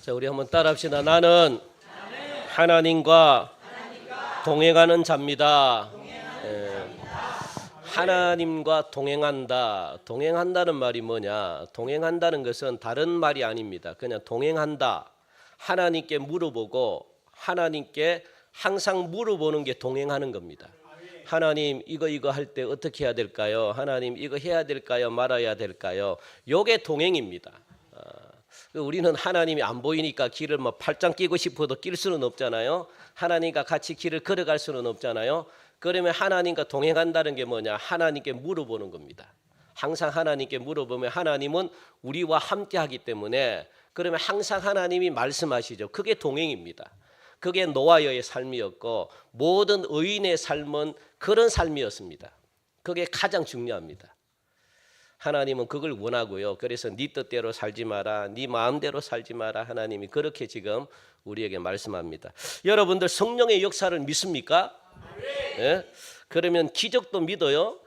자, 우리 한번 따라합시다. 나는 하나님과 동행하는 자입니다. 하나님과 동행한다. 동행한다는 말이 뭐냐? 동행한다는 것은 다른 말이 아닙니다. 그냥 동행한다. 하나님께 물어보고 하나님께 항상 물어보는 게 동행하는 겁니다. 하나님 이거 할 때 어떻게 해야 될까요? 하나님 이거 해야 될까요? 말아야 될까요? 요게 동행입니다. 우리는 하나님이 안 보이니까 길을 뭐 팔짱 끼고 싶어도 낄 수는 없잖아요. 하나님과 같이 길을 걸어갈 수는 없잖아요. 그러면 하나님과 동행한다는 게 뭐냐? 하나님께 물어보는 겁니다. 항상 하나님께 물어보면 하나님은 우리와 함께 하기 때문에 그러면 항상 하나님이 말씀하시죠. 그게 동행입니다. 그게 노아의 삶이었고 모든 의인의 삶은 그런 삶이었습니다. 그게 가장 중요합니다. 하나님은 그걸 원하고요. 그래서 네 뜻대로 살지 마라. 네 마음대로 살지 마라. 하나님이 그렇게 지금 우리에게 말씀합니다. 여러분들 성령의 역사를 믿습니까? 예? 그러면 기적도 믿어요?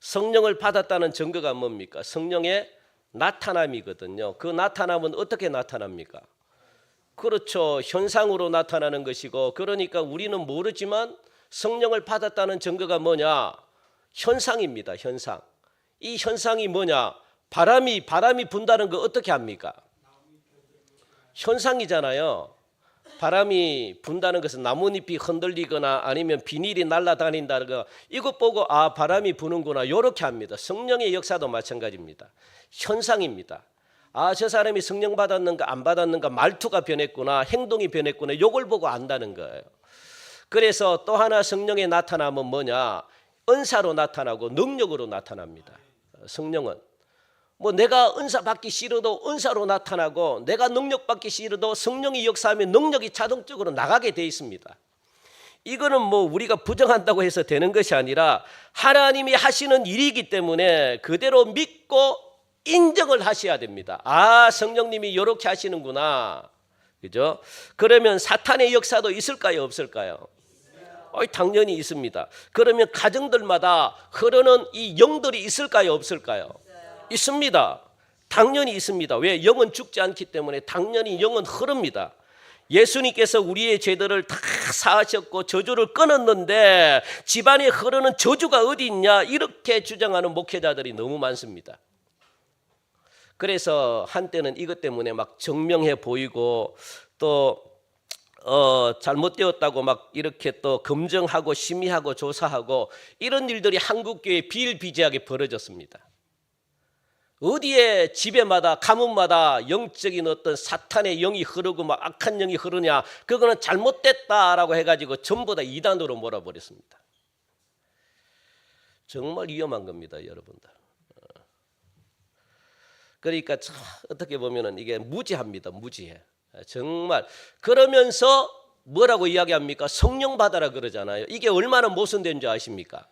성령을 받았다는 증거가 뭡니까? 성령의 나타남이거든요. 그 나타남은 어떻게 나타납니까? 그렇죠. 현상으로 나타나는 것이고, 그러니까 우리는 모르지만 성령을 받았다는 증거가 뭐냐? 현상입니다. 현상. 이 현상이 뭐냐? 바람이 분다는 거 어떻게 합니까? 현상이잖아요. 바람이 분다는 것은 나뭇잎이 흔들리거나 아니면 비닐이 날아다닌다는 거, 이것 보고 아 바람이 부는구나 이렇게 합니다. 성령의 역사도 마찬가지입니다. 현상입니다. 아 저 사람이 성령 받았는가 안 받았는가, 말투가 변했구나, 행동이 변했구나, 이걸 보고 안다는 거예요. 그래서 또 하나 성령의 나타남은 뭐냐? 은사로 나타나고 능력으로 나타납니다. 성령은 뭐 내가 은사 받기 싫어도 은사로 나타나고 내가 능력 받기 싫어도 성령이 역사하면 능력이 자동적으로 나가게 돼 있습니다. 이거는 뭐 우리가 부정한다고 해서 되는 것이 아니라 하나님이 하시는 일이기 때문에 그대로 믿고 인정을 하셔야 됩니다. 아 성령님이 이렇게 하시는구나, 그죠? 그러면 사탄의 역사도 있을까요, 없을까요? 당연히 있습니다. 그러면 가정들마다 흐르는 이 영들이 있을까요, 없을까요? 있습니다. 당연히 있습니다. 왜? 영은 죽지 않기 때문에 당연히 영은 흐릅니다. 예수님께서 우리의 죄들을 다 사하셨고 저주를 끊었는데 집안에 흐르는 저주가 어디 있냐, 이렇게 주장하는 목회자들이 너무 많습니다. 그래서 한때는 이것 때문에 막 정명해 보이고 또 잘못되었다고 막 이렇게 또 검증하고 심의하고 조사하고 이런 일들이 한국교회에 비일비재하게 벌어졌습니다. 어디에 집에마다 가문마다 영적인 어떤 사탄의 영이 흐르고 막 악한 영이 흐르냐, 그거는 잘못됐다라고 해가지고 전부 다 이단으로 몰아버렸습니다. 정말 위험한 겁니다, 여러분들. 그러니까 어떻게 보면은 이게 무지합니다, 무지해. 정말. 그러면서 뭐라고 이야기합니까? 성령 받아라 그러잖아요. 이게 얼마나 모순된 줄 아십니까?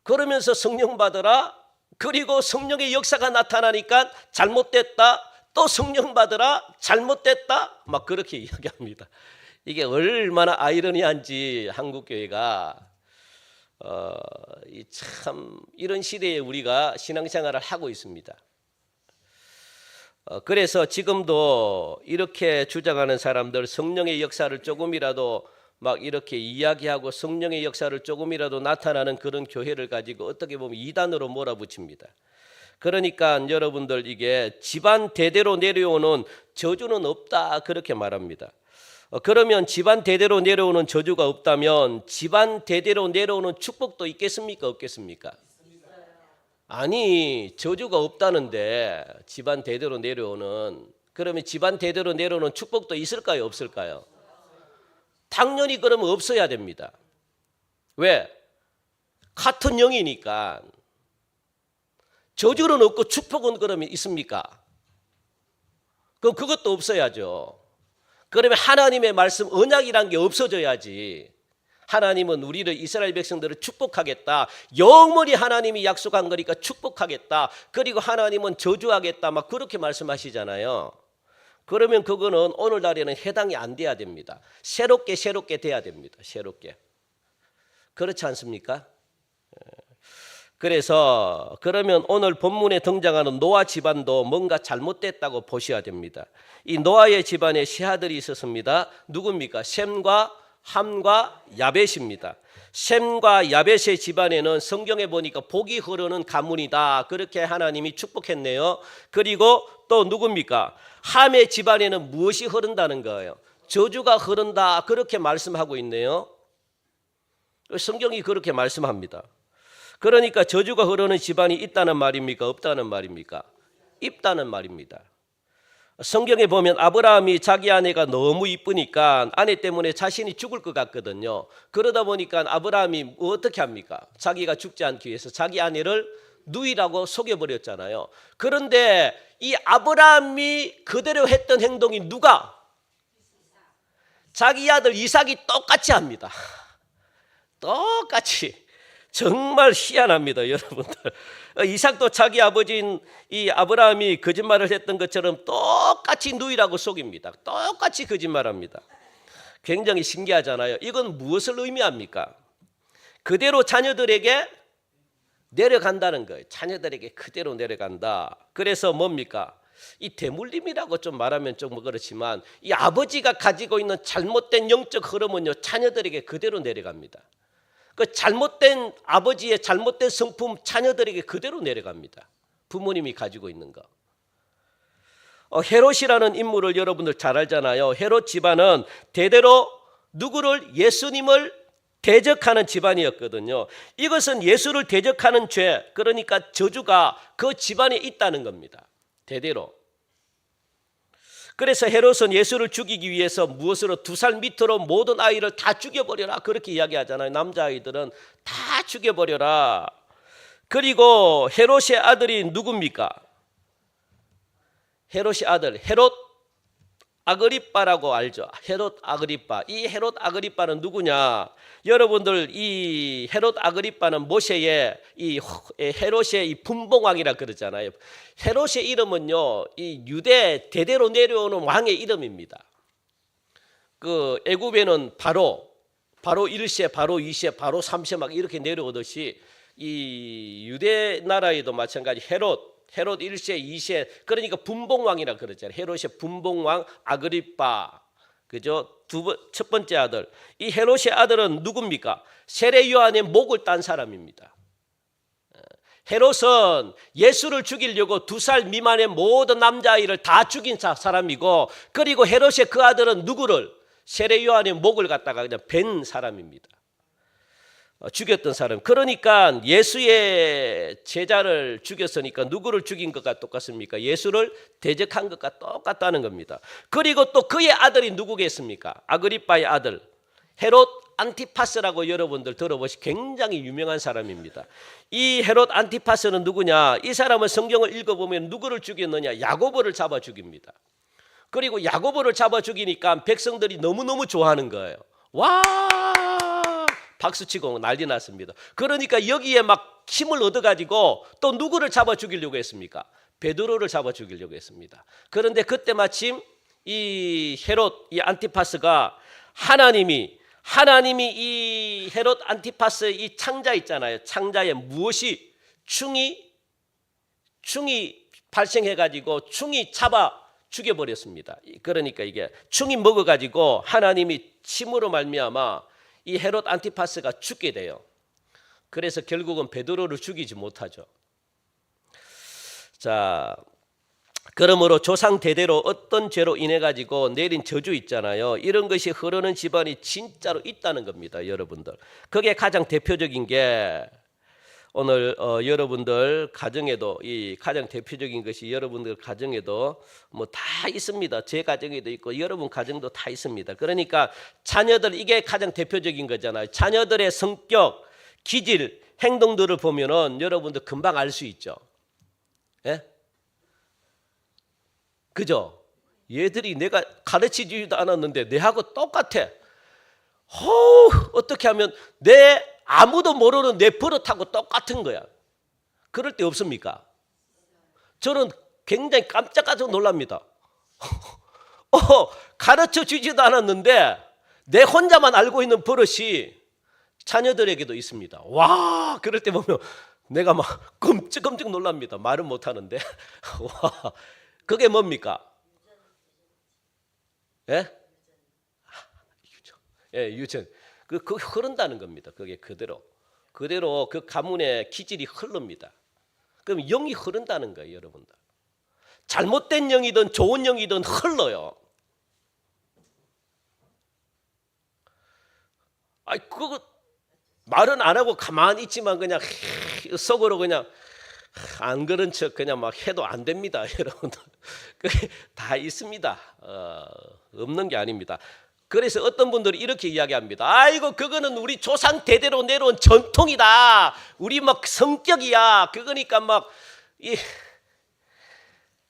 그러면서 성령 받아라, 그리고 성령의 역사가 나타나니까 잘못됐다, 또 성령 받으라, 잘못됐다, 막 그렇게 이야기합니다. 이게 얼마나 아이러니한지 한국교회가 참 이런 시대에 우리가 신앙생활을 하고 있습니다. 그래서 지금도 이렇게 주장하는 사람들, 성령의 역사를 조금이라도 막 이렇게 이야기하고 성령의 역사를 조금이라도 나타나는 그런 교회를 가지고 어떻게 보면 이단으로 몰아붙입니다. 그러니까 여러분들 이게 집안 대대로 내려오는 저주는 없다 그렇게 말합니다. 그러면 집안 대대로 내려오는 저주가 없다면 집안 대대로 내려오는 축복도 있겠습니까, 없겠습니까? 아니, 저주가 없다는데 집안 대대로 내려오는, 그러면 집안 대대로 내려오는 축복도 있을까요, 없을까요? 당연히 그러면 없어야 됩니다. 왜? 같은 영이니까. 저주는 없고 축복은 그러면 있습니까? 그럼 그것도 없어야죠. 그러면 하나님의 말씀 언약이란 게 없어져야지. 하나님은 우리를, 이스라엘 백성들을 축복하겠다, 영원히 하나님이 약속한 거니까 축복하겠다, 그리고 하나님은 저주하겠다, 막 그렇게 말씀하시잖아요. 그러면 그거는 오늘날에는 해당이 안 돼야 됩니다. 새롭게 돼야 됩니다. 새롭게. 그렇지 않습니까? 그래서 그러면 오늘 본문에 등장하는 노아 집안도 뭔가 잘못됐다고 보셔야 됩니다. 이 노아의 집안에 세 아들이 있었습니다. 누굽니까? 셈과 함과 야벳입니다. 셈과 야벳의 집안에는 성경에 보니까 복이 흐르는 가문이다, 그렇게 하나님이 축복했네요. 그리고 또 누굽니까? 함의 집안에는 무엇이 흐른다는 거예요? 저주가 흐른다, 그렇게 말씀하고 있네요. 성경이 그렇게 말씀합니다. 그러니까 저주가 흐르는 집안이 있다는 말입니까? 없다는 말입니까? 있다는 말입니다. 성경에 보면 아브라함이 자기 아내가 너무 이쁘니까 아내 때문에 자신이 죽을 것 같거든요. 그러다 보니까 아브라함이 어떻게 합니까? 자기가 죽지 않기 위해서 자기 아내를 누이라고 속여버렸잖아요. 그런데 이 아브라함이 그대로 했던 행동이 누가? 자기 아들 이삭이 똑같이 합니다. 똑같이. 정말 희한합니다, 여러분들. 이삭도 자기 아버지인 이 아브라함이 거짓말을 했던 것처럼 똑같이 누이라고 속입니다. 똑같이 거짓말합니다. 굉장히 신기하잖아요. 이건 무엇을 의미합니까? 그대로 자녀들에게 내려간다는 거예요. 자녀들에게 그대로 내려간다. 그래서 뭡니까? 이 대물림이라고 좀 말하면 좀 그렇지만 이 아버지가 가지고 있는 잘못된 영적 흐름은요, 자녀들에게 그대로 내려갑니다. 그 잘못된 아버지의 잘못된 성품 자녀들에게 그대로 내려갑니다. 부모님이 가지고 있는 거. 헤롯이라는 인물을 여러분들 잘 알잖아요. 헤롯 집안은 대대로 누구를? 예수님을 대적하는 집안이었거든요. 이것은 예수를 대적하는 죄, 그러니까 저주가 그 집안에 있다는 겁니다. 대대로. 그래서 헤롯은 예수를 죽이기 위해서 무엇으로? 2살 밑으로 모든 아이를 다 죽여버려라, 그렇게 이야기하잖아요. 남자아이들은 다 죽여버려라. 그리고 헤롯의 아들이 누굽니까? 헤롯의 아들 헤롯 아그리빠라고 알죠? 헤롯 아그리빠. 이 헤롯 아그리빠는 누구냐? 여러분들 이 헤롯 아그리빠는 모세의 이 헤롯의 이 분봉왕이라 그러잖아요. 헤롯의 이름은요, 이 유대 대대로 내려오는 왕의 이름입니다. 그 애굽에는 바로 1세, 바로 2세, 바로 3세 막 이렇게 내려오듯이 이 유대 나라에도 마찬가지 헤롯 1세, 2세, 그러니까 분봉왕이라 그러잖아요. 헤롯의 분봉왕 아그리빠, 그죠? 첫 번째 아들. 이 헤롯의 아들은 누굽니까? 세례 요한의 목을 딴 사람입니다. 헤롯은 예수를 죽이려고 2살 미만의 모든 남자아이를 다 죽인 사람이고, 그리고 헤롯의 그 아들은 누구를? 세례 요한의 목을 갖다가 그냥 벤 사람입니다. 죽였던 사람. 그러니까 예수의 제자를 죽였으니까 누구를 죽인 것과 똑같습니까? 예수를 대적한 것과 똑같다는 겁니다. 그리고 또 그의 아들이 누구겠습니까? 아그리빠의 아들 헤롯 안티파스라고 여러분들 들어보시, 굉장히 유명한 사람입니다. 이 헤롯 안티파스는 누구냐? 이 사람은 성경을 읽어보면 누구를 죽였느냐? 야고보를 잡아 죽입니다. 그리고 야고보를 잡아 죽이니까 백성들이 너무너무 좋아하는 거예요. 와, 박수치고 난리 났습니다. 그러니까 여기에 막 힘을 얻어가지고 또 누구를 잡아 죽이려고 했습니까? 베드로를 잡아 죽이려고 했습니다. 그런데 그때 마침 이 헤롯, 이 안티파스가 하나님이 이 헤롯 안티파스 이 창자 있잖아요. 창자에 무엇이 충이 발생해가지고 충이 잡아 죽여버렸습니다. 그러니까 이게 충이 먹어가지고 하나님이 침으로 말미암아 이 헤롯 안티파스가 죽게 돼요. 그래서 결국은 베드로를 죽이지 못하죠. 자, 그러므로 조상 대대로 어떤 죄로 인해 가지고 내린 저주 있잖아요. 이런 것이 흐르는 집안이 진짜로 있다는 겁니다, 여러분들. 그게 가장 대표적인 게 오늘 여러분들 가정에도, 이 가장 대표적인 것이 여러분들 가정에도 뭐 다 있습니다. 제 가정에도 있고 여러분 가정도 다 있습니다. 그러니까 자녀들, 이게 가장 대표적인 거잖아요. 자녀들의 성격, 기질, 행동들을 보면은 여러분들 금방 알 수 있죠. 예? 그죠? 얘들이 내가 가르치지도 않았는데 내하고 똑같아. 어떻게 하면 아무도 모르는 내 버릇하고 똑같은 거야. 그럴 때 없습니까? 저는 굉장히 깜짝깜짝 놀랍니다. 가르쳐 주지도 않았는데 내 혼자만 알고 있는 버릇이 자녀들에게도 있습니다. 와, 그럴 때 보면 내가 막 끔찍끔찍 놀랍니다. 말은 못하는데. 와, 그게 뭡니까? 예? 예, 유전. 그 흐른다는 겁니다. 그게 그대로 그 가문의 기질이 흐릅니다. 그럼 영이 흐른다는 거예요, 여러분들. 잘못된 영이든 좋은 영이든 흘러요. 아이, 그거 말은 안 하고 가만히 있지만 그냥 속으로 그냥 안 그런 척 그냥 막 해도 안 됩니다, 여러분들. 그게 다 있습니다. 없는 게 아닙니다. 그래서 어떤 분들이 이렇게 이야기합니다. 아이고, 그거는 우리 조상 대대로 내려온 전통이다. 우리 막 성격이야. 그거니까 막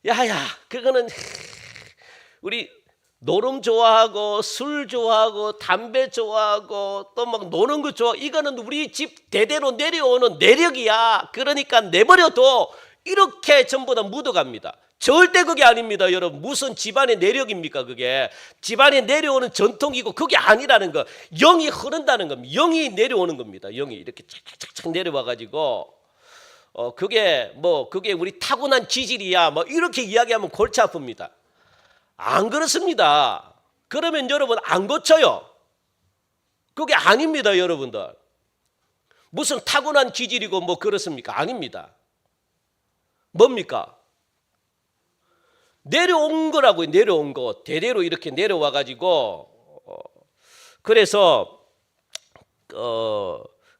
야야, 그거는 우리 노름 좋아하고 술 좋아하고 담배 좋아하고 또 막 노는 거 좋아. 이거는 우리 집 대대로 내려오는 내력이야. 그러니까 내버려둬. 이렇게 전부 다 묻어갑니다. 절대 그게 아닙니다, 여러분. 무슨 집안의 내력입니까, 그게? 집안에 내려오는 전통이고 그게 아니라는 거. 영이 흐른다는 겁니다. 영이 내려오는 겁니다. 영이 이렇게 착착착 내려와 가지고 그게 우리 타고난 기질이야. 뭐 이렇게 이야기하면 골치 아픕니다. 안 그렇습니다. 그러면 여러분 안 고쳐요. 그게 아닙니다, 여러분들. 무슨 타고난 기질이고 뭐 그렇습니까? 아닙니다. 뭡니까? 내려온 거라고요. 내려온 거. 대대로 이렇게 내려와 가지고 그래서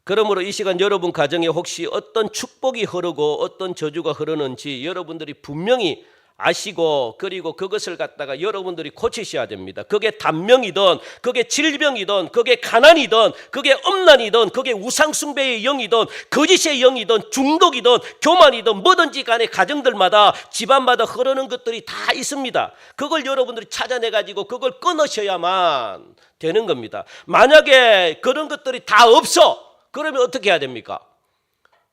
그러므로 이 시간 여러분 가정에 혹시 어떤 축복이 흐르고 어떤 저주가 흐르는지 여러분들이 분명히 아시고, 그리고 그것을 갖다가 여러분들이 고치셔야 됩니다. 그게 단명이든 그게 질병이든 그게 가난이든 그게 엄난이든 그게 우상숭배의 영이든 거짓의 영이든 중독이든 교만이든 뭐든지 간에 가정들마다 집안마다 흐르는 것들이 다 있습니다. 그걸 여러분들이 찾아내가지고 그걸 끊으셔야만 되는 겁니다. 만약에 그런 것들이 다 없어, 그러면 어떻게 해야 됩니까?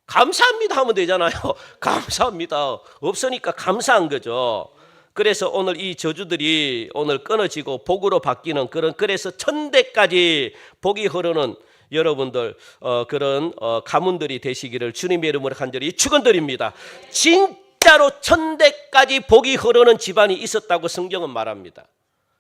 감사합니다 하면 되잖아요. 감사합니다. 없으니까 감사한 거죠. 그래서 오늘 이 저주들이 오늘 끊어지고 복으로 바뀌는 그래서 천대까지 복이 흐르는 여러분들 그런 가문들이 되시기를 주님의 이름으로 간절히 축원드립니다. 진짜로 천대까지 복이 흐르는 집안이 있었다고 성경은 말합니다.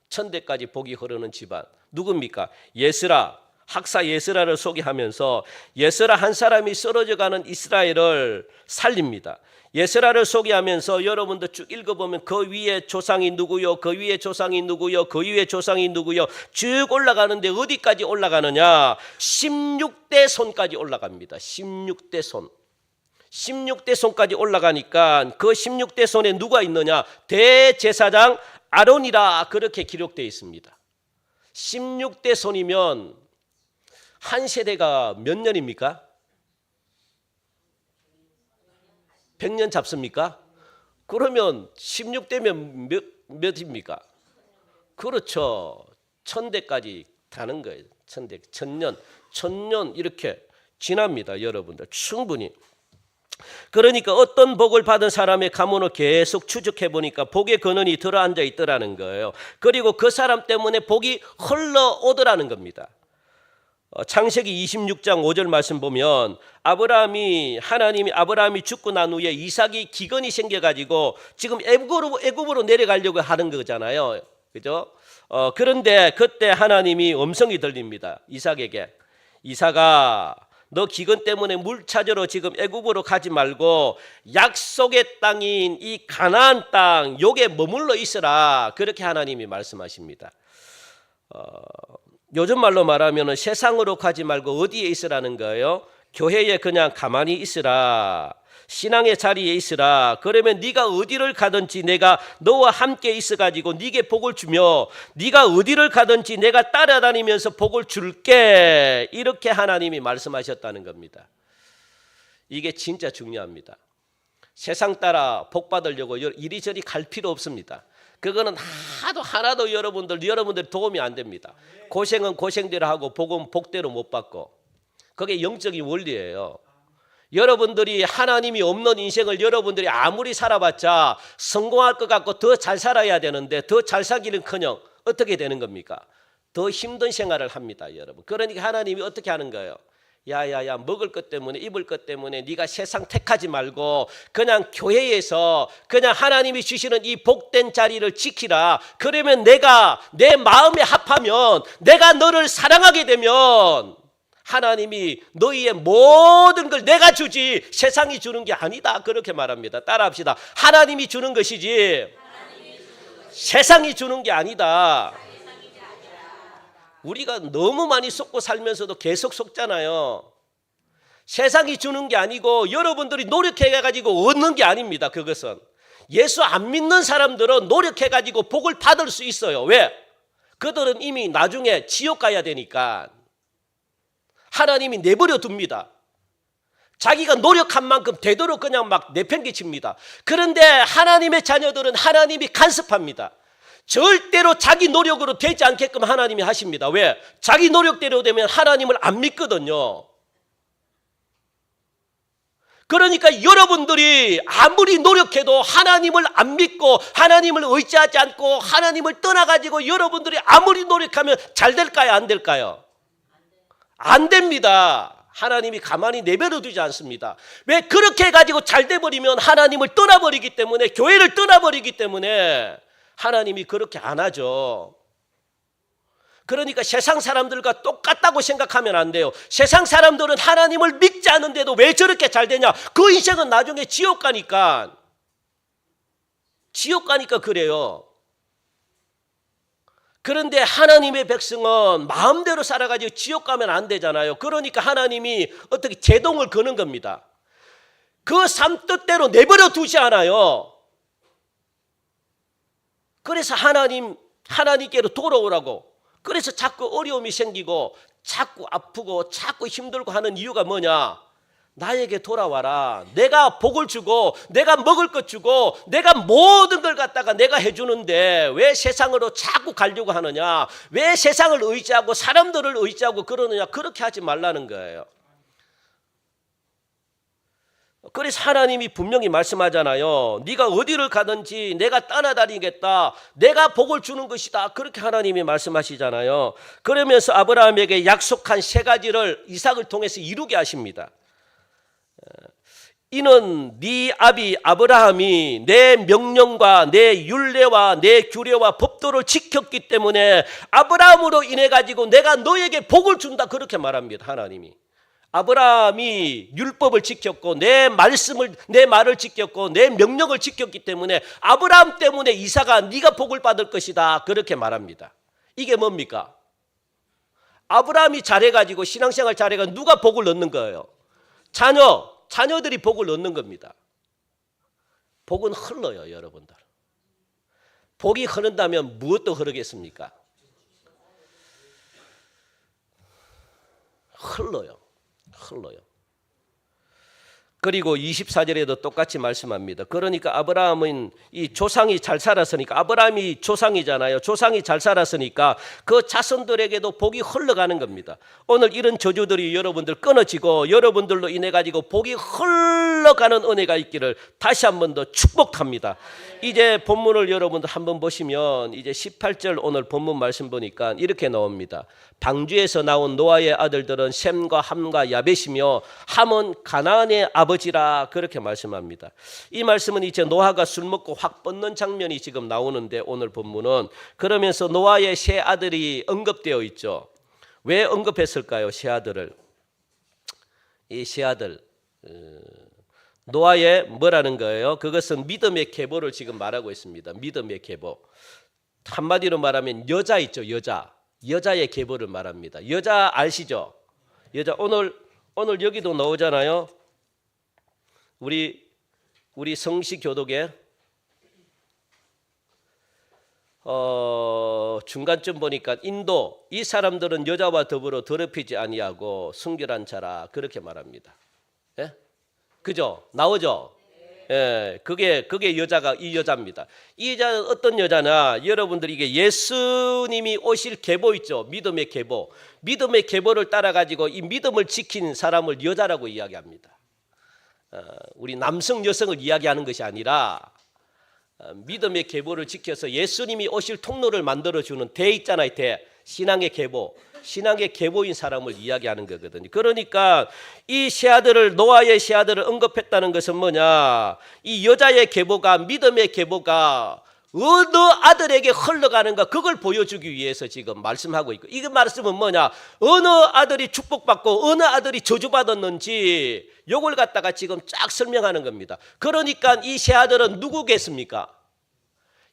천대까지 복이 흐르는 집안. 누굽니까? 예스라. 학사 예스라를 소개하면서 예스라 한 사람이 쓰러져가는 이스라엘을 살립니다. 예스라를 소개하면서 여러분들 쭉 읽어보면 그 위에 조상이 누구요, 그 위에 조상이 누구요, 그 위에 조상이 누구요, 쭉 올라가는데 어디까지 올라가느냐? 16대 손까지 올라갑니다. 16대 손. 16대 손까지 올라가니까 그 16대 손에 누가 있느냐? 대제사장 아론이라 그렇게 기록되어 있습니다. 16대 손이면 한 세대가 몇 년입니까? 100년 잡습니까? 그러면 16대면 몇입니까? 그렇죠. 1000대까지 가는 거예요. 1000대, 1000년 이렇게 지납니다, 여러분들. 충분히. 그러니까 어떤 복을 받은 사람의 가문을 계속 추적해 보니까 복의 근원이 들어앉아 있더라는 거예요. 그리고 그 사람 때문에 복이 흘러오더라는 겁니다. 창세기 26장 5절 말씀 보면 하나님이 아브라함이 죽고 난 후에 이삭이 기근이 생겨가지고 지금 애굽으로 내려가려고 하는 거잖아요. 그죠? 그런데 그때 하나님이 음성이 들립니다. 이삭에게. 이삭아, 너 기근 때문에 물 찾으러 지금 애굽으로 가지 말고 약속의 땅인 이 가나안 땅 요게 머물러 있으라. 그렇게 하나님이 말씀하십니다. 요즘 말로 말하면 세상으로 가지 말고 어디에 있으라는 거예요? 교회에 그냥 가만히 있으라. 신앙의 자리에 있으라. 그러면 네가 어디를 가든지 내가 너와 함께 있어가지고 네게 복을 주며 네가 어디를 가든지 내가 따라다니면서 복을 줄게. 이렇게 하나님이 말씀하셨다는 겁니다. 이게 진짜 중요합니다. 세상 따라 복 받으려고 이리저리 갈 필요 없습니다. 그거는 하나도 여러분들 도움이 안 됩니다. 고생은 고생대로 하고 복은 복대로 못 받고. 그게 영적인 원리예요. 여러분들이 하나님이 없는 인생을 여러분들이 아무리 살아봤자 성공할 것 같고 더 잘 살아야 되는데 더 잘 살기는커녕 어떻게 되는 겁니까? 더 힘든 생활을 합니다, 여러분. 그러니까 하나님이 어떻게 하는 거예요? 야야야, 먹을 것 때문에 입을 것 때문에 네가 세상 택하지 말고 그냥 교회에서 그냥 하나님이 주시는 이 복된 자리를 지키라. 그러면 내가 내 마음에 합하면, 내가 너를 사랑하게 되면 하나님이 너희의 모든 걸 내가 주지 세상이 주는 게 아니다. 그렇게 말합니다. 따라합시다. 하나님이 주는 것이지 세상이 주는 게 아니다. 우리가 너무 많이 속고 살면서도 계속 속잖아요. 세상이 주는 게 아니고 여러분들이 노력해가지고 얻는 게 아닙니다. 그것은 예수 안 믿는 사람들은 노력해가지고 복을 받을 수 있어요. 왜? 그들은 이미 나중에 지옥 가야 되니까 하나님이 내버려 둡니다. 자기가 노력한 만큼 되도록 그냥 막 내팽개칩니다. 그런데 하나님의 자녀들은 하나님이 간섭합니다. 절대로 자기 노력으로 되지 않게끔 하나님이 하십니다. 왜? 자기 노력대로 되면 하나님을 안 믿거든요. 그러니까 여러분들이 아무리 노력해도 하나님을 안 믿고 하나님을 의지하지 않고 하나님을 떠나가지고 여러분들이 아무리 노력하면 잘 될까요? 안 될까요? 안 됩니다. 하나님이 가만히 내버려 두지 않습니다. 왜? 그렇게 해가지고 잘 돼버리면 하나님을 떠나버리기 때문에, 교회를 떠나버리기 때문에 하나님이 그렇게 안 하죠. 그러니까 세상 사람들과 똑같다고 생각하면 안 돼요. 세상 사람들은 하나님을 믿지 않는데도 왜 저렇게 잘 되냐? 그 인생은 나중에 지옥 가니까 그래요. 그런데 하나님의 백성은 마음대로 살아가지고 지옥 가면 안 되잖아요. 그러니까 하나님이 어떻게 제동을 거는 겁니다. 그 삶 뜻대로 내버려 두지 않아요. 그래서 하나님께로 돌아오라고. 그래서 자꾸 어려움이 생기고 자꾸 아프고 자꾸 힘들고 하는 이유가 뭐냐? 나에게 돌아와라. 내가 복을 주고 내가 먹을 것 주고 내가 모든 걸 갖다가 내가 해주는데 왜 세상으로 자꾸 가려고 하느냐? 왜 세상을 의지하고 사람들을 의지하고 그러느냐? 그렇게 하지 말라는 거예요. 그래서 하나님이 분명히 말씀하잖아요. 네가 어디를 가든지 내가 따라다니겠다. 내가 복을 주는 것이다. 그렇게 하나님이 말씀하시잖아요. 그러면서 아브라함에게 약속한 세 가지를 이삭을 통해서 이루게 하십니다. 이는 네 아비 아브라함이 내 명령과 내 율례와 내 규례와 법도를 지켰기 때문에 아브라함으로 인해 가지고 내가 너에게 복을 준다. 그렇게 말합니다. 하나님이. 아브라함이 율법을 지켰고 내 말을 지켰고 내 명령을 지켰기 때문에 아브라함 때문에 이삭아 네가 복을 받을 것이다. 그렇게 말합니다. 이게 뭡니까? 아브라함이 잘해가지고 신앙생활 잘해가지고 누가 복을 얻는 거예요? 자녀들이 복을 얻는 겁니다. 복은 흘러요, 여러분들. 복이 흐른다면 무엇도 흐르겠습니까? 흘러요. 그리고 24절에도 똑같이 말씀합니다. 그러니까 아브라함은 이 조상이 잘 살았으니까, 아브라함이 조상이잖아요. 조상이 잘 살았으니까 그 자손들에게도 복이 흘러가는 겁니다. 오늘 이런 저주들이 여러분들 끊어지고 여러분들로 인해 가지고 복이 흘러가는 은혜가 있기를 다시 한 번 더 축복합니다. 이제 본문을 여러분들 한번 보시면 이제 18절 오늘 본문 말씀 보니까 이렇게 나옵니다. 방주에서 나온 노아의 아들들은 셈과 함과 야벳이며 함은 가나안의 아버지라. 그렇게 말씀합니다. 이 말씀은 이제 노아가 술 먹고 확 뻗는 장면이 지금 나오는데 오늘 본문은 그러면서 노아의 세 아들이 언급되어 있죠. 왜 언급했을까요? 세 아들을. 이 세 아들 노아의 뭐라는 거예요? 그것은 믿음의 계보를 지금 말하고 있습니다. 믿음의 계보. 한마디로 말하면 여자 있죠. 여자의 계보를 말합니다. 여자 아시죠? 여자 오늘 여기도 나오잖아요. 우리 성시교독에 중간쯤 보니까 인도 이 사람들은 여자와 더불어 더럽히지 아니하고 순결한 자라. 그렇게 말합니다. 예? 그죠? 나오죠? 예, 그게 여자가 이 여자입니다. 이 여자는 어떤 여자냐? 여러분들 이게 예수님이 오실 계보 있죠? 믿음의 계보. 믿음의 계보를 따라 가지고 이 믿음을 지킨 사람을 여자라고 이야기합니다. 우리 남성 여성을 이야기하는 것이 아니라 믿음의 계보를 지켜서 예수님이 오실 통로를 만들어 주는 대 있잖아요. 대. 신앙의 계보, 신앙의 계보인 사람을 이야기하는 거거든요. 그러니까 이 세 아들을, 노아의 세 아들을 언급했다는 것은 뭐냐? 이 여자의 계보가, 믿음의 계보가 어느 아들에게 흘러가는가, 그걸 보여주기 위해서 지금 말씀하고 있고, 이 말씀은 뭐냐? 어느 아들이 축복받고 어느 아들이 저주받았는지 요걸 갖다가 지금 쫙 설명하는 겁니다. 그러니까 이 세 아들은 누구겠습니까?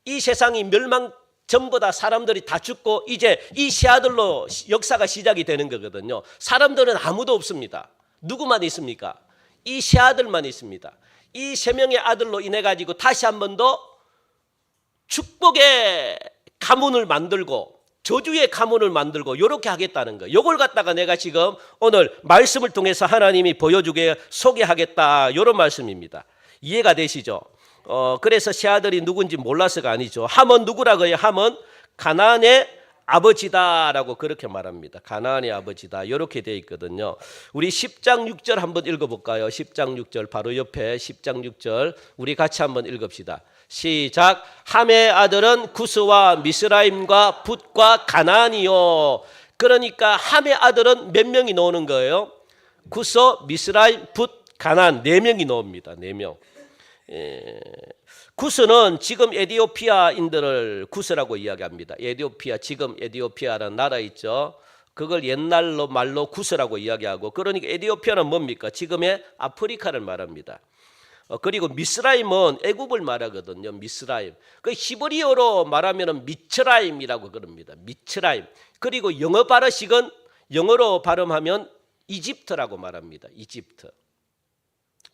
이 세상이 멸망 전부 다 사람들이 다 죽고 이제 이 세 아들로 역사가 시작이 되는 거거든요. 사람들은 아무도 없습니다. 누구만 있습니까? 이 세 아들만 있습니다. 이 세 명의 아들로 인해 가지고 다시 한 번 더 축복의 가문을 만들고 저주의 가문을 만들고 이렇게 하겠다는 거예요. 이걸 갖다가 내가 지금 오늘 말씀을 통해서 하나님이 보여주게 소개하겠다, 이런 말씀입니다. 이해가 되시죠? 그래서 세 아들이 누군지 몰라서가 아니죠. 함은 누구라고 해요? 함은 가나안의 아버지다라고 그렇게 말합니다. 가나안의 아버지다, 이렇게 되어 있거든요. 우리 10장 6절 한번 읽어볼까요? 10장 6절 바로 옆에 10장 6절 우리 같이 한번 읽읍시다. 시작. 함의 아들은 구스와 미스라임과 붓과 가나안이요. 그러니까 함의 아들은 몇 명이 나오는 거예요? 구스, 미스라임, 붓, 가나안, 4명이 나옵니다. 4명. 구스는 지금 에디오피아인들을 구스라고 이야기합니다. 에디오피아, 지금 에디오피아라는 나라 있죠. 그걸 옛날로 말로 구스라고 이야기하고, 그러니까 에디오피아는 뭡니까? 지금의 아프리카를 말합니다. 그리고 미스라임은 애굽을 말하거든요. 미스라임. 그 히브리어로 말하면 미츠라임이라고 그럽니다. 미츠라임. 그리고 영어 발음식은 영어로 발음하면 이집트라고 말합니다. 이집트.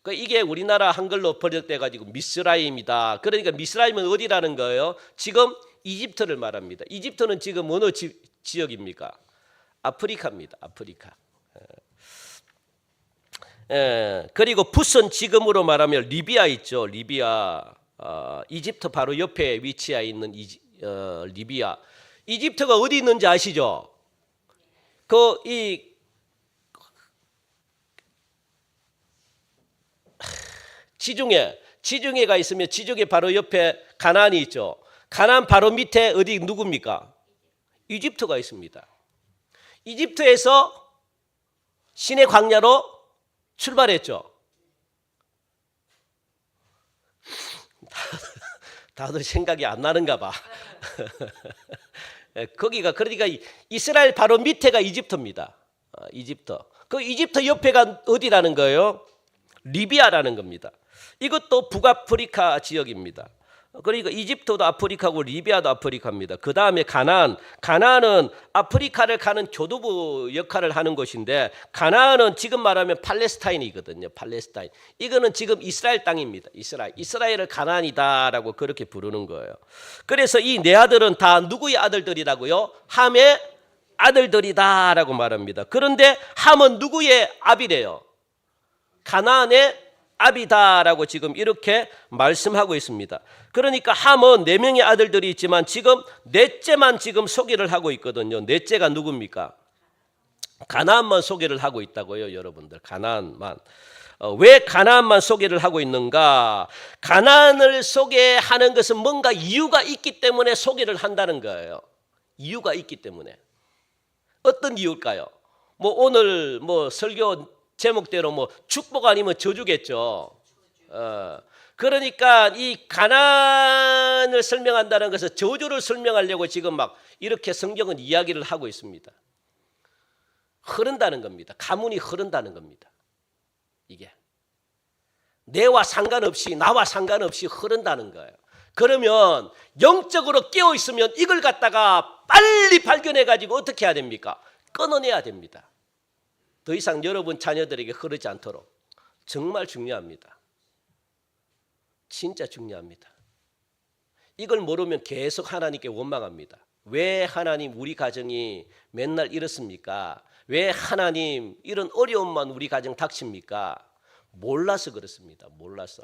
그 이게 우리나라 한글로 번역돼 가지고 미스라임이다. 그러니까 미스라임은 어디라는 거예요? 지금 이집트를 말합니다. 이집트는 지금 어느 지역입니까? 아프리카입니다. 아프리카. 그리고 붓은 지금으로 말하면 리비아 있죠. 리비아. 이집트 바로 옆에 위치해 있는 리비아. 이집트가 어디 있는지 아시죠? 지중해가 있으면 지중해 바로 옆에 가나안이 있죠. 가나안 바로 밑에 어디 누굽니까? 이집트가 있습니다. 이집트에서 시내 광야로 출발했죠. 다들 생각이 안 나는가 봐. 거기가 그러니까 이스라엘 바로 밑에가 이집트입니다. 이집트. 그 이집트 옆에가 어디라는 거예요? 리비아라는 겁니다. 이것도 북아프리카 지역입니다. 그러니까 이집트도 아프리카고 리비아도 아프리카입니다. 그 다음에 가나안은 아프리카를 가는 교두부 역할을 하는 곳인데, 가나안은 지금 말하면 팔레스타인이거든요. 팔레스타인. 이거는 지금 이스라엘 땅입니다. 이스라엘을 가나안이다라고 그렇게 부르는 거예요. 그래서 이 네 아들은 다 누구의 아들들이라고요? 함의 아들들이다라고 말합니다. 그런데 함은 누구의 아비래요? 가나안의 아비다라고 지금 이렇게 말씀하고 있습니다. 그러니까 함은 4명의 아들들이 있지만 지금 넷째만 지금 소개를 하고 있거든요. 넷째가 누굽니까? 가나안만 소개를 하고 있다고요, 여러분들. 가나안만. 왜 가나안만 소개를 하고 있는가? 가나안을 소개하는 것은 뭔가 이유가 있기 때문에 소개를 한다는 거예요. 이유가 있기 때문에. 어떤 이유일까요? 오늘 설교 제목대로 축복 아니면 저주겠죠. 그러니까 이 가나안을 설명한다는 것은 저주를 설명하려고 지금 막 이렇게 성경은 이야기를 하고 있습니다. 흐른다는 겁니다. 가문이 흐른다는 겁니다. 이게 내와 상관없이, 나와 상관없이 흐른다는 거예요. 그러면 영적으로 깨어 있으면 이걸 갖다가 빨리 발견해 가지고 어떻게 해야 됩니까? 끊어내야 됩니다. 더 이상 여러분 자녀들에게 흐르지 않도록. 정말 중요합니다. 진짜 중요합니다. 이걸 모르면 계속 하나님께 원망합니다. 왜 하나님 우리 가정이 맨날 이렇습니까? 왜 하나님 이런 어려움만 우리 가정 닥칩니까? 몰라서 그렇습니다. 몰라서.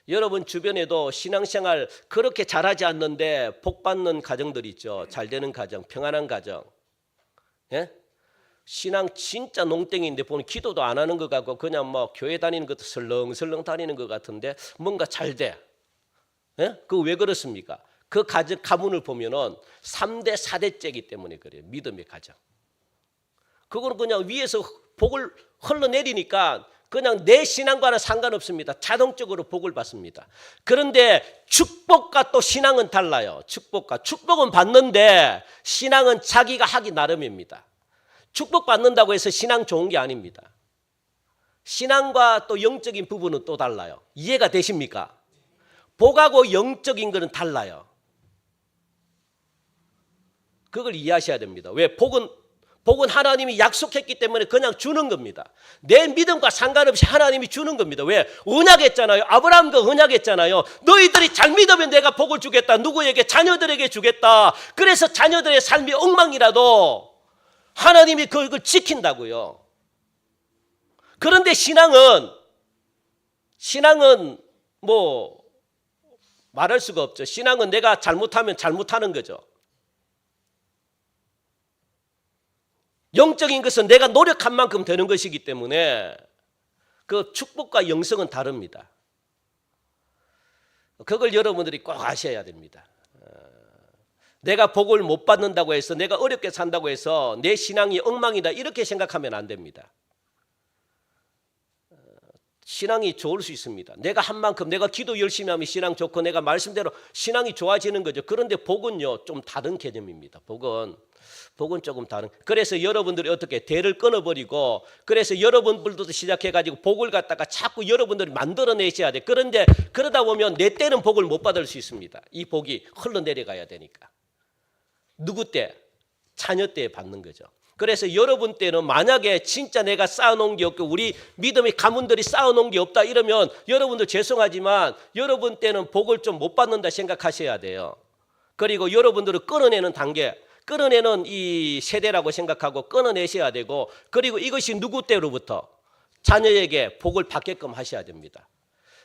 여러분 주변에도 신앙생활 그렇게 잘하지 않는데 복 받는 가정들 있죠. 잘 되는 가정, 평안한 가정. 예? 신앙 진짜 농땡이인데 보면 기도도 안 하는 것 같고 그냥 교회 다니는 것도 설렁설렁 다니는 것 같은데 뭔가 잘 돼. 예? 그거 왜 그렇습니까? 그 가문을 보면은 3대 4대째이기 때문에 그래요. 믿음의 가정. 그거는 그냥 위에서 복을 흘러내리니까 그냥 내 신앙과는 상관없습니다. 자동적으로 복을 받습니다. 그런데 축복과 또 신앙은 달라요. 축복은 받는데 신앙은 자기가 하기 나름입니다. 축복 받는다고 해서 신앙 좋은 게 아닙니다. 신앙과 또 영적인 부분은 또 달라요. 이해가 되십니까? 복하고 영적인 것은 달라요. 그걸 이해하셔야 됩니다. 왜? 복은 하나님이 약속했기 때문에 그냥 주는 겁니다. 내 믿음과 상관없이 하나님이 주는 겁니다. 왜? 언약했잖아요. 아브라함도 언약했잖아요. 너희들이 잘 믿으면 내가 복을 주겠다. 누구에게? 자녀들에게 주겠다. 그래서 자녀들의 삶이 엉망이라도 하나님이 그걸 지킨다고요. 그런데 신앙은 뭐 말할 수가 없죠. 신앙은 내가 잘못하면 잘못하는 거죠. 영적인 것은 내가 노력한 만큼 되는 것이기 때문에 그 축복과 영성은 다릅니다. 그걸 여러분들이 꼭 아셔야 됩니다. 내가 복을 못 받는다고 해서 내가 어렵게 산다고 해서 내 신앙이 엉망이다 이렇게 생각하면 안 됩니다. 신앙이 좋을 수 있습니다. 내가 한 만큼 내가 기도 열심히 하면 신앙 좋고 내가 말씀대로 신앙이 좋아지는 거죠. 그런데 복은요 좀 다른 개념입니다. 복은 조금 다른. 그래서 여러분들이 어떻게 대를 끊어버리고 그래서 여러분들도 시작해가지고 복을 갖다가 자꾸 여러분들이 만들어내셔야 돼. 그런데 그러다 보면 내 때는 복을 못 받을 수 있습니다. 이 복이 흘러내려가야 되니까. 누구 때? 자녀 때 받는 거죠. 그래서 여러분 때는 만약에 진짜 내가 쌓아놓은 게 없고 우리 믿음의 가문들이 쌓아놓은 게 없다 이러면 여러분들 죄송하지만 여러분 때는 복을 좀 못 받는다 생각하셔야 돼요. 그리고 여러분들을 끌어내는 단계, 끌어내는 이 세대라고 생각하고 끊어내셔야 되고 그리고 이것이 누구 때로부터 자녀에게 복을 받게끔 하셔야 됩니다.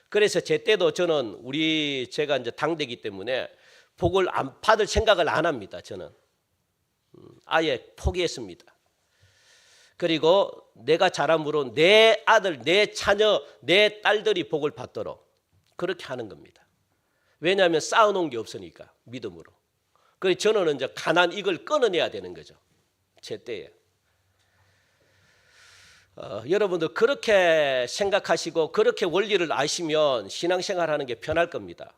그래서 제 때도 저는 제가 이제 당대기 때문에 복을 안 받을 생각을 안 합니다. 저는. 아예 포기했습니다. 그리고 내가 자람으로 내 아들, 내 자녀, 내 딸들이 복을 받도록 그렇게 하는 겁니다. 왜냐하면 쌓아놓은 게 없으니까 믿음으로. 그래서 저는 이제 가난 이걸 끊어내야 되는 거죠. 제 때에. 여러분들 그렇게 생각하시고 그렇게 원리를 아시면 신앙생활하는 게 편할 겁니다.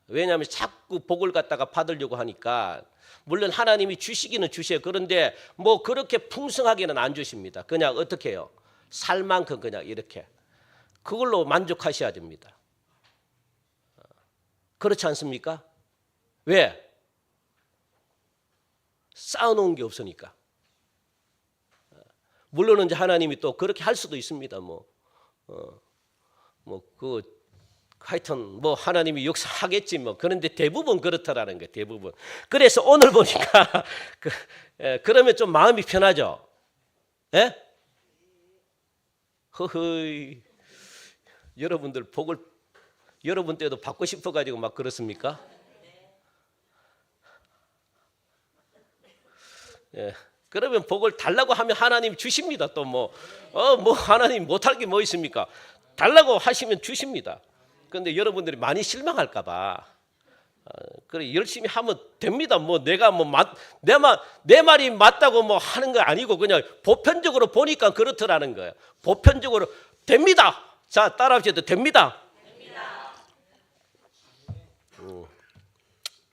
왜냐하면 자꾸 복을 갖다가 받으려고 하니까 물론 하나님이 주시기는 주셔요. 그런데 뭐 그렇게 풍성하게는 안 주십니다. 그냥 어떻게 해요? 살 만큼 그냥 이렇게. 그걸로 만족하셔야 됩니다. 그렇지 않습니까? 왜? 쌓아놓은 게 없으니까. 물론 이제 하나님이 또 그렇게 할 수도 있습니다. 하여튼 뭐 하나님이 역사하겠지 뭐. 그런데 대부분 그렇다라는 거예요. 대부분. 그래서 오늘 보니까 그러면 좀 마음이 편하죠. 예? 허허이. 여러분들 복을 여러분 때도 받고 싶어 가지고 막 그렇습니까? 예. 그러면 복을 달라고 하면 하나님 주십니다. 또 뭐 하나님 못할 게 뭐 있습니까? 달라고 하시면 주십니다. 그런데 여러분들이 많이 실망할까 봐. 그래 열심히 하면 됩니다. 뭐 내가 뭐 내 말이 맞다고 뭐 하는 거 아니고 그냥 보편적으로 보니까 그렇더라는 거예요. 보편적으로 됩니다. 자, 따라합시다. 됩니다.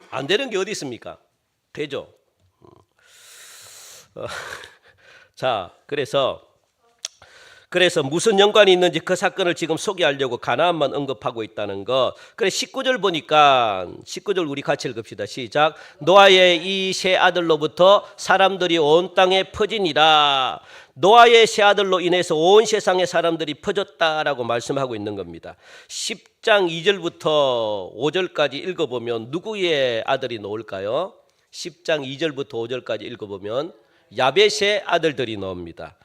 안 되는 게 어디 있습니까? 되죠. 자, 그래서 무슨 연관이 있는지 그 사건을 지금 소개하려고 가나안만 언급하고 있다는 거. 그래 19절 보니까 19절 우리 같이 읽읍시다. 시작. 노아의 이 세 아들로부터 사람들이 온 땅에 퍼지니라. 노아의 세 아들로 인해서 온 세상의 사람들이 퍼졌다라고 말씀하고 있는 겁니다. 10장 2절부터 5절까지 읽어보면 누구의 아들이 나올까요? 10장 2절부터 5절까지 읽어보면 야벳의 아들들이 나옵니다.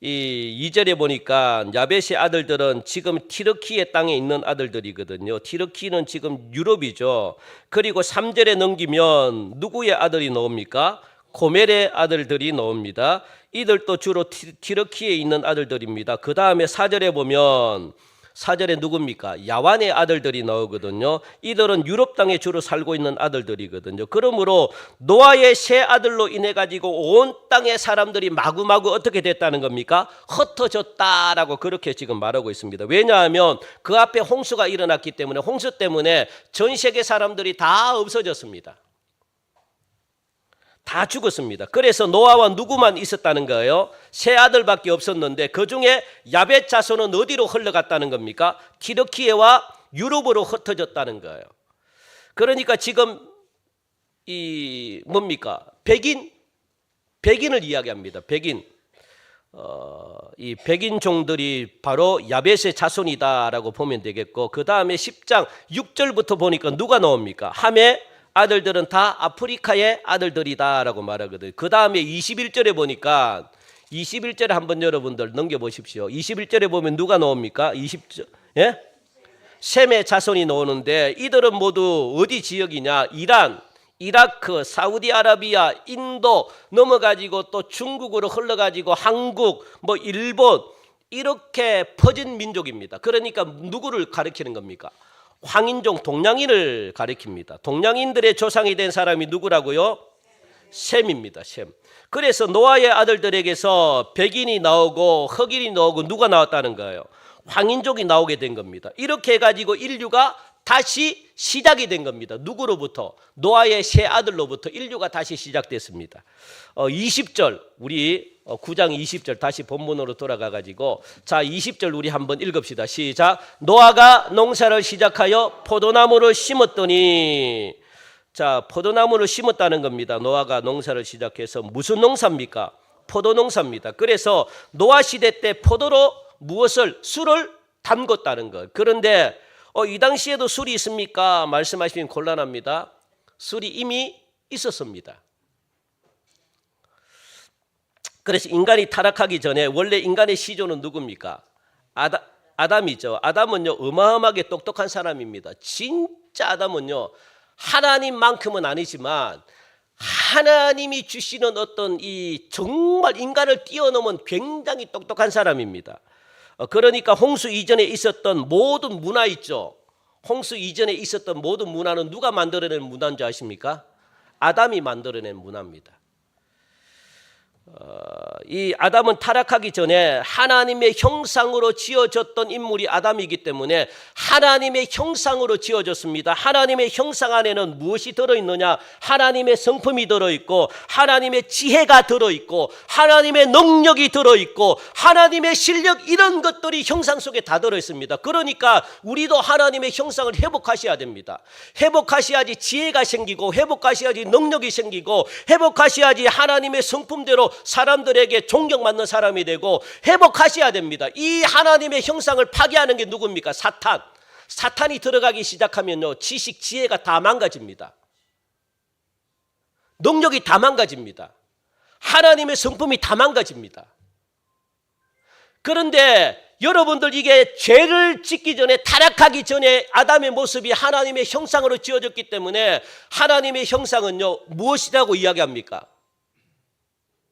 이 2절에 보니까 야벳의 아들들은 지금 티르키의 땅에 있는 아들들이거든요. 티르키는 지금 유럽이죠. 그리고 3절에 넘기면 누구의 아들이 나옵니까? 고멜의 아들들이 나옵니다. 이들도 주로 티르키에 있는 아들들입니다. 그 다음에 4절에 보면 4절에 누굽니까? 야완의 아들들이 나오거든요. 이들은 유럽 땅에 주로 살고 있는 아들들이거든요. 그러므로 노아의 세 아들로 인해 가지고 온 땅의 사람들이 마구마구 어떻게 됐다는 겁니까? 흩어졌다라고 그렇게 지금 말하고 있습니다. 왜냐하면 그 앞에 홍수가 일어났기 때문에, 홍수 때문에 전 세계 사람들이 다 없어졌습니다. 다 죽었습니다. 그래서 노아와 누구만 있었다는 거예요? 세 아들밖에 없었는데 그 중에 야벳 자손은 어디로 흘러갔다는 겁니까? 튀르키예와 유럽으로 흩어졌다는 거예요. 그러니까 지금 이 뭡니까? 백인을 이야기합니다. 백인. 이 백인종들이 바로 야벳의 자손이다라고 보면 되겠고, 그 다음에 10장 6절부터 보니까 누가 나옵니까? 함의 아들들은 다 아프리카의 아들들이다라고 말하거든요. 그 다음에 21절에 보니까 21절에 한번 여러분들 넘겨보십시오. 21절에 보면 누가 나옵니까? 20절, 예? 셈의 자손이 나오는데 이들은 모두 어디 지역이냐? 이란, 이라크, 사우디아라비아, 인도 넘어가지고 또 중국으로 흘러가지고 한국, 뭐 일본 이렇게 퍼진 민족입니다. 그러니까 누구를 가리키는 겁니까? 황인종, 동양인을 가리킵니다. 동양인들의 조상이 된 사람이 누구라고요? 셈입니다. 셈. 그래서 노아의 아들들에게서 백인이 나오고 흑인이 나오고 누가 나왔다는 거예요? 황인족이 나오게 된 겁니다. 이렇게 해가지고 인류가 다시 시작이 된 겁니다. 누구로부터? 노아의 세 아들로부터 인류가 다시 시작됐습니다. 20절 우리 9장 20절 다시 본문으로 돌아가 가지고 자 20절 우리 한번 읽읍시다. 시작. 노아가 농사를 시작하여 포도나무를 심었더니, 자 포도나무를 심었다는 겁니다. 노아가 농사를 시작해서 무슨 농사입니까? 포도 농사입니다. 그래서 노아 시대 때 포도로 무엇을? 술을 담궜다는 것. 그런데 이 당시에도 술이 있습니까? 말씀하시면 곤란합니다. 술이 이미 있었습니다. 그래서 인간이 타락하기 전에 원래 인간의 시조는 누굽니까? 아담이죠. 아담은요 어마어마하게 똑똑한 사람입니다. 진짜 아담은요 하나님만큼은 아니지만 하나님이 주시는 어떤 이 정말 인간을 뛰어넘은 굉장히 똑똑한 사람입니다. 그러니까 홍수 이전에 있었던 모든 문화 있죠. 홍수 이전에 있었던 모든 문화는 누가 만들어낸 문화인 줄 아십니까? 아담이 만들어낸 문화입니다. 이 아담은 타락하기 전에 하나님의 형상으로 지어졌던 인물이 아담이기 때문에 하나님의 형상으로 지어졌습니다. 하나님의 형상 안에는 무엇이 들어있느냐? 하나님의 성품이 들어있고 하나님의 지혜가 들어있고 하나님의 능력이 들어있고 하나님의 실력, 이런 것들이 형상 속에 다 들어있습니다. 그러니까 우리도 하나님의 형상을 회복하셔야 됩니다. 회복하셔야지 지혜가 생기고 회복하셔야지 능력이 생기고 회복하셔야지 하나님의 성품대로 사람들에게 존경받는 사람이 되고 회복하셔야 됩니다. 이 하나님의 형상을 파괴하는 게 누굽니까? 사탄. 사탄이 들어가기 시작하면요 지식, 지혜가 다 망가집니다. 능력이 다 망가집니다. 하나님의 성품이 다 망가집니다. 그런데 여러분들 이게 죄를 짓기 전에, 타락하기 전에 아담의 모습이 하나님의 형상으로 지어졌기 때문에 하나님의 형상은요 무엇이라고 이야기합니까?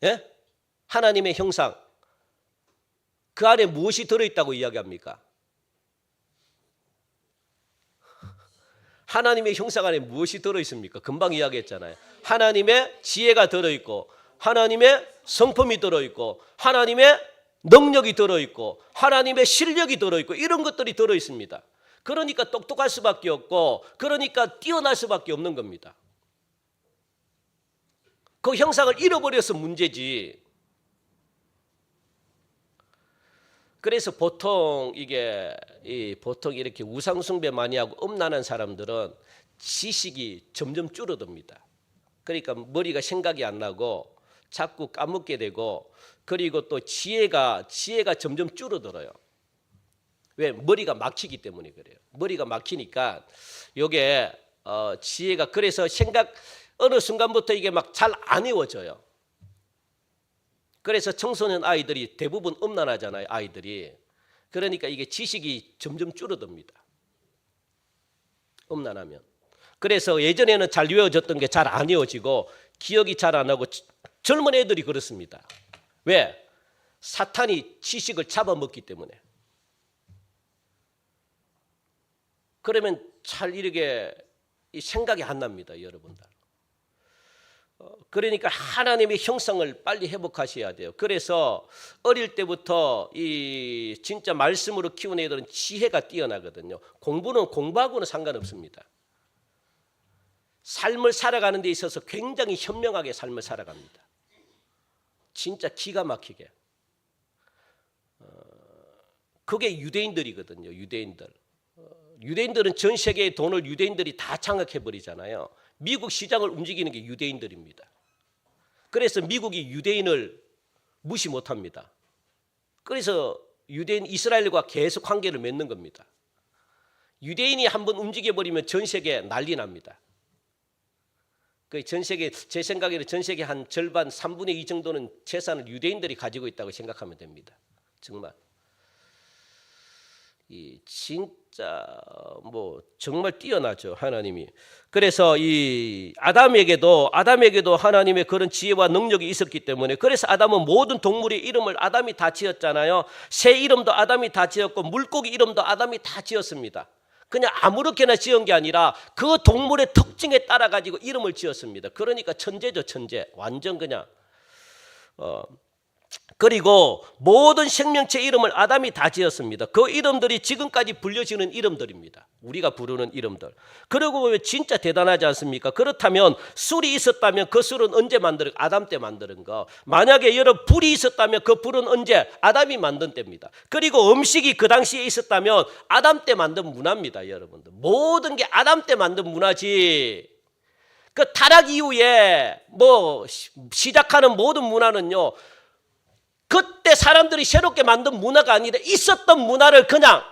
예? 하나님의 형상, 그 안에 무엇이 들어있다고 이야기합니까? 하나님의 형상 안에 무엇이 들어있습니까? 금방 이야기했잖아요. 하나님의 지혜가 들어있고 하나님의 성품이 들어있고 하나님의 능력이 들어있고 하나님의 실력이 들어있고 이런 것들이 들어있습니다. 그러니까 똑똑할 수밖에 없고 그러니까 뛰어날 수밖에 없는 겁니다. 그 형상을 잃어버려서 문제지. 그래서 보통 보통 이렇게 우상숭배 많이 하고 음란한 사람들은 지식이 점점 줄어듭니다. 그러니까 머리가 생각이 안 나고 자꾸 까먹게 되고, 그리고 또 지혜가 점점 줄어들어요. 왜? 머리가 막히기 때문에 그래요. 머리가 막히니까 이게 지혜가, 그래서 어느 순간부터 이게 막 잘 안 외워져요. 그래서 청소년 아이들이 대부분 음란하잖아요, 아이들이. 그러니까 이게 지식이 점점 줄어듭니다. 음란하면. 그래서 예전에는 잘 외워졌던 게 잘 안 외워지고 기억이 잘 안 나고, 젊은 애들이 그렇습니다. 왜? 사탄이 지식을 잡아먹기 때문에. 그러면 잘 이렇게 생각이 안 납니다, 여러분들. 그러니까 하나님의 형상을 빨리 회복하셔야 돼요. 그래서 어릴 때부터 이 진짜 말씀으로 키운 애들은 지혜가 뛰어나거든요. 공부는 공부하고는 상관없습니다. 삶을 살아가는 데 있어서 굉장히 현명하게 삶을 살아갑니다. 진짜 기가 막히게. 그게 유대인들이거든요. 유대인들은 전 세계의 돈을 유대인들이 다 장악해 버리잖아요. 미국 시장을 움직이는 게 유대인들입니다. 그래서 미국이 유대인을 무시 못합니다. 그래서 유대인 이스라엘과 계속 관계를 맺는 겁니다. 유대인이 한번 움직여버리면 전 세계 난리 납니다. 전 세계, 제 생각에는 전 세계 한 절반 3분의 2 정도는 재산을 유대인들이 가지고 있다고 생각하면 됩니다. 정말. 이 진짜 뭐 정말 뛰어나죠, 하나님이. 그래서 이 아담에게도 하나님의 그런 지혜와 능력이 있었기 때문에, 그래서 아담은 모든 동물의 이름을 아담이 다 지었잖아요. 새 이름도 아담이 다 지었고 물고기 이름도 아담이 다 지었습니다. 그냥 아무렇게나 지은 게 아니라 그 동물의 특징에 따라 가지고 이름을 지었습니다. 그러니까 천재죠, 천재. 완전 그냥 그리고 모든 생명체 이름을 아담이 다 지었습니다. 그 이름들이 지금까지 불려지는 이름들입니다. 우리가 부르는 이름들. 그러고 보면 진짜 대단하지 않습니까? 그렇다면 술이 있었다면 그 술은 언제 만들었? 아담 때 만드는 거. 만약에 여러분 불이 있었다면 그 불은 언제? 아담이 만든 때입니다. 그리고 음식이 그 당시에 있었다면 아담 때 만든 문화입니다, 여러분들. 모든 게 아담 때 만든 문화지. 그 타락 이후에 뭐 시작하는 모든 문화는요, 그때 사람들이 새롭게 만든 문화가 아니라 있었던 문화를 그냥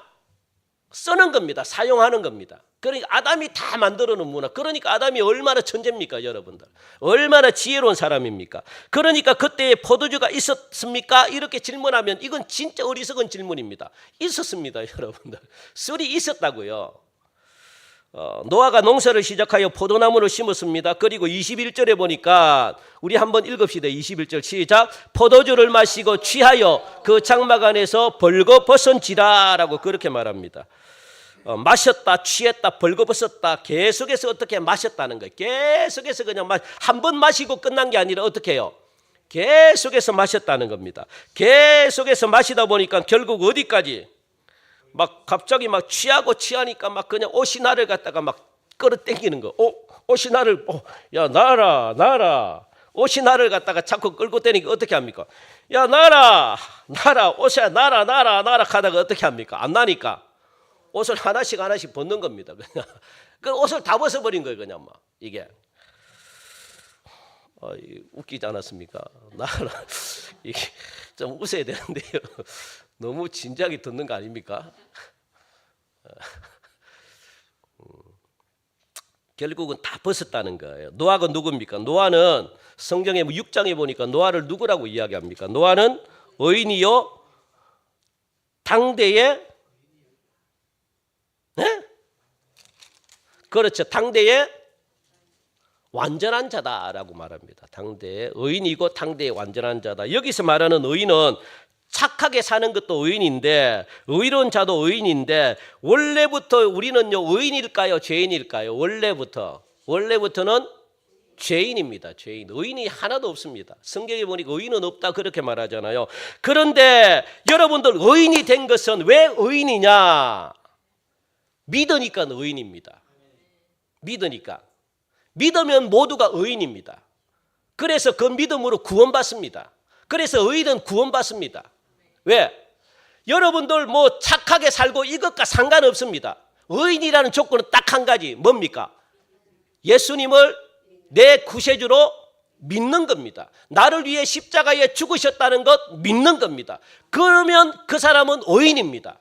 쓰는 겁니다. 사용하는 겁니다. 그러니까 아담이 다 만들어 놓은 문화. 그러니까 아담이 얼마나 천재입니까, 여러분들. 얼마나 지혜로운 사람입니까. 그러니까 그때에 포도주가 있었습니까? 이렇게 질문하면 이건 진짜 어리석은 질문입니다. 있었습니다, 여러분들. 술이 있었다고요. 노아가 농사를 시작하여 포도나무를 심었습니다. 그리고 21절에 보니까 우리 한번 읽읍시다. 21절 시작. 포도주를 마시고 취하여 그 장막 안에서 벌거벗은지라 라고 그렇게 말합니다. 마셨다, 취했다, 벌거벗었다. 계속해서 어떻게 마셨다는 거예요. 계속해서 그냥 한 번 마시고 끝난 게 아니라 어떻게 해요? 계속해서 마셨다는 겁니다. 계속해서 마시다 보니까 결국 어디까지? 막 갑자기 막 취하니까 막 그냥 옷이나를 갖다가 막 끌어당기는 거. 옷이나를 야 나라 옷이나를 갖다가 자꾸 끌고 다니니까 어떻게 합니까? 야 나라 옷이야 나라 하다가 어떻게 합니까? 안 나니까 옷을 하나씩 벗는 겁니다. 그냥 그 옷을 다 벗어버린 거예요, 그냥 막 이게. 웃기지 않았습니까? 나라 이게 좀 웃어야 되는데요. 너무 진지하게 듣는 거 아닙니까? 결국은 다 벗었다는 거예요. 노아가 누굽니까? 노아는 성경의 6장에 보니까 노아를 누구라고 이야기합니까? 노아는 의인이요 당대의 그렇죠. 당대의 완전한 자다라고 말합니다. 당대의 의인이고 당대의 완전한 자다. 여기서 말하는 의인은 착하게 사는 것도 의인인데, 의로운 자도 의인인데, 원래부터 우리는요 의인일까요, 죄인일까요? 원래부터는 죄인입니다. 죄인. 의인이 하나도 없습니다. 성경에 보니까 의인은 없다 그렇게 말하잖아요. 그런데 여러분들 의인이 된 것은 왜 의인이냐? 믿으니까 의인입니다. 믿으면 모두가 의인입니다. 그래서 그 믿음으로 구원받습니다. 그래서 의인은 구원받습니다. 왜? 여러분들 뭐 착하게 살고 이것과 상관없습니다. 의인이라는 조건은 딱 한 가지. 뭡니까? 예수님을 내 구세주로 믿는 겁니다. 나를 위해 십자가에 죽으셨다는 것 믿는 겁니다. 그러면 그 사람은 의인입니다.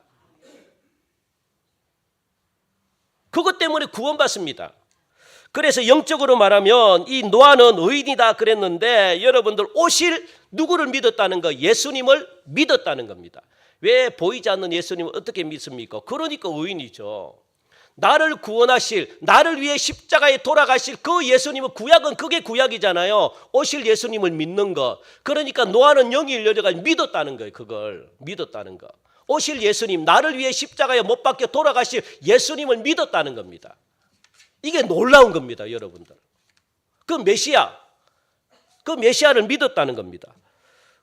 그것 때문에 구원받습니다. 그래서 영적으로 말하면 이 노아는 의인이다 그랬는데, 여러분들 오실 누구를 믿었다는 거? 예수님을 믿었다는 겁니다. 왜 보이지 않는 예수님을 어떻게 믿습니까? 그러니까 의인이죠. 나를 구원하실, 나를 위해 십자가에 돌아가실 그 예수님은, 구약은 그게 구약이잖아요. 오실 예수님을 믿는 거. 그러니까 노아는 영이 열려가지고 믿었다는 거예요. 그걸 믿었다는 거. 오실 예수님, 나를 위해 십자가에 못 박혀 돌아가실 예수님을 믿었다는 겁니다. 이게 놀라운 겁니다, 여러분들. 그 메시아를 믿었다는 겁니다.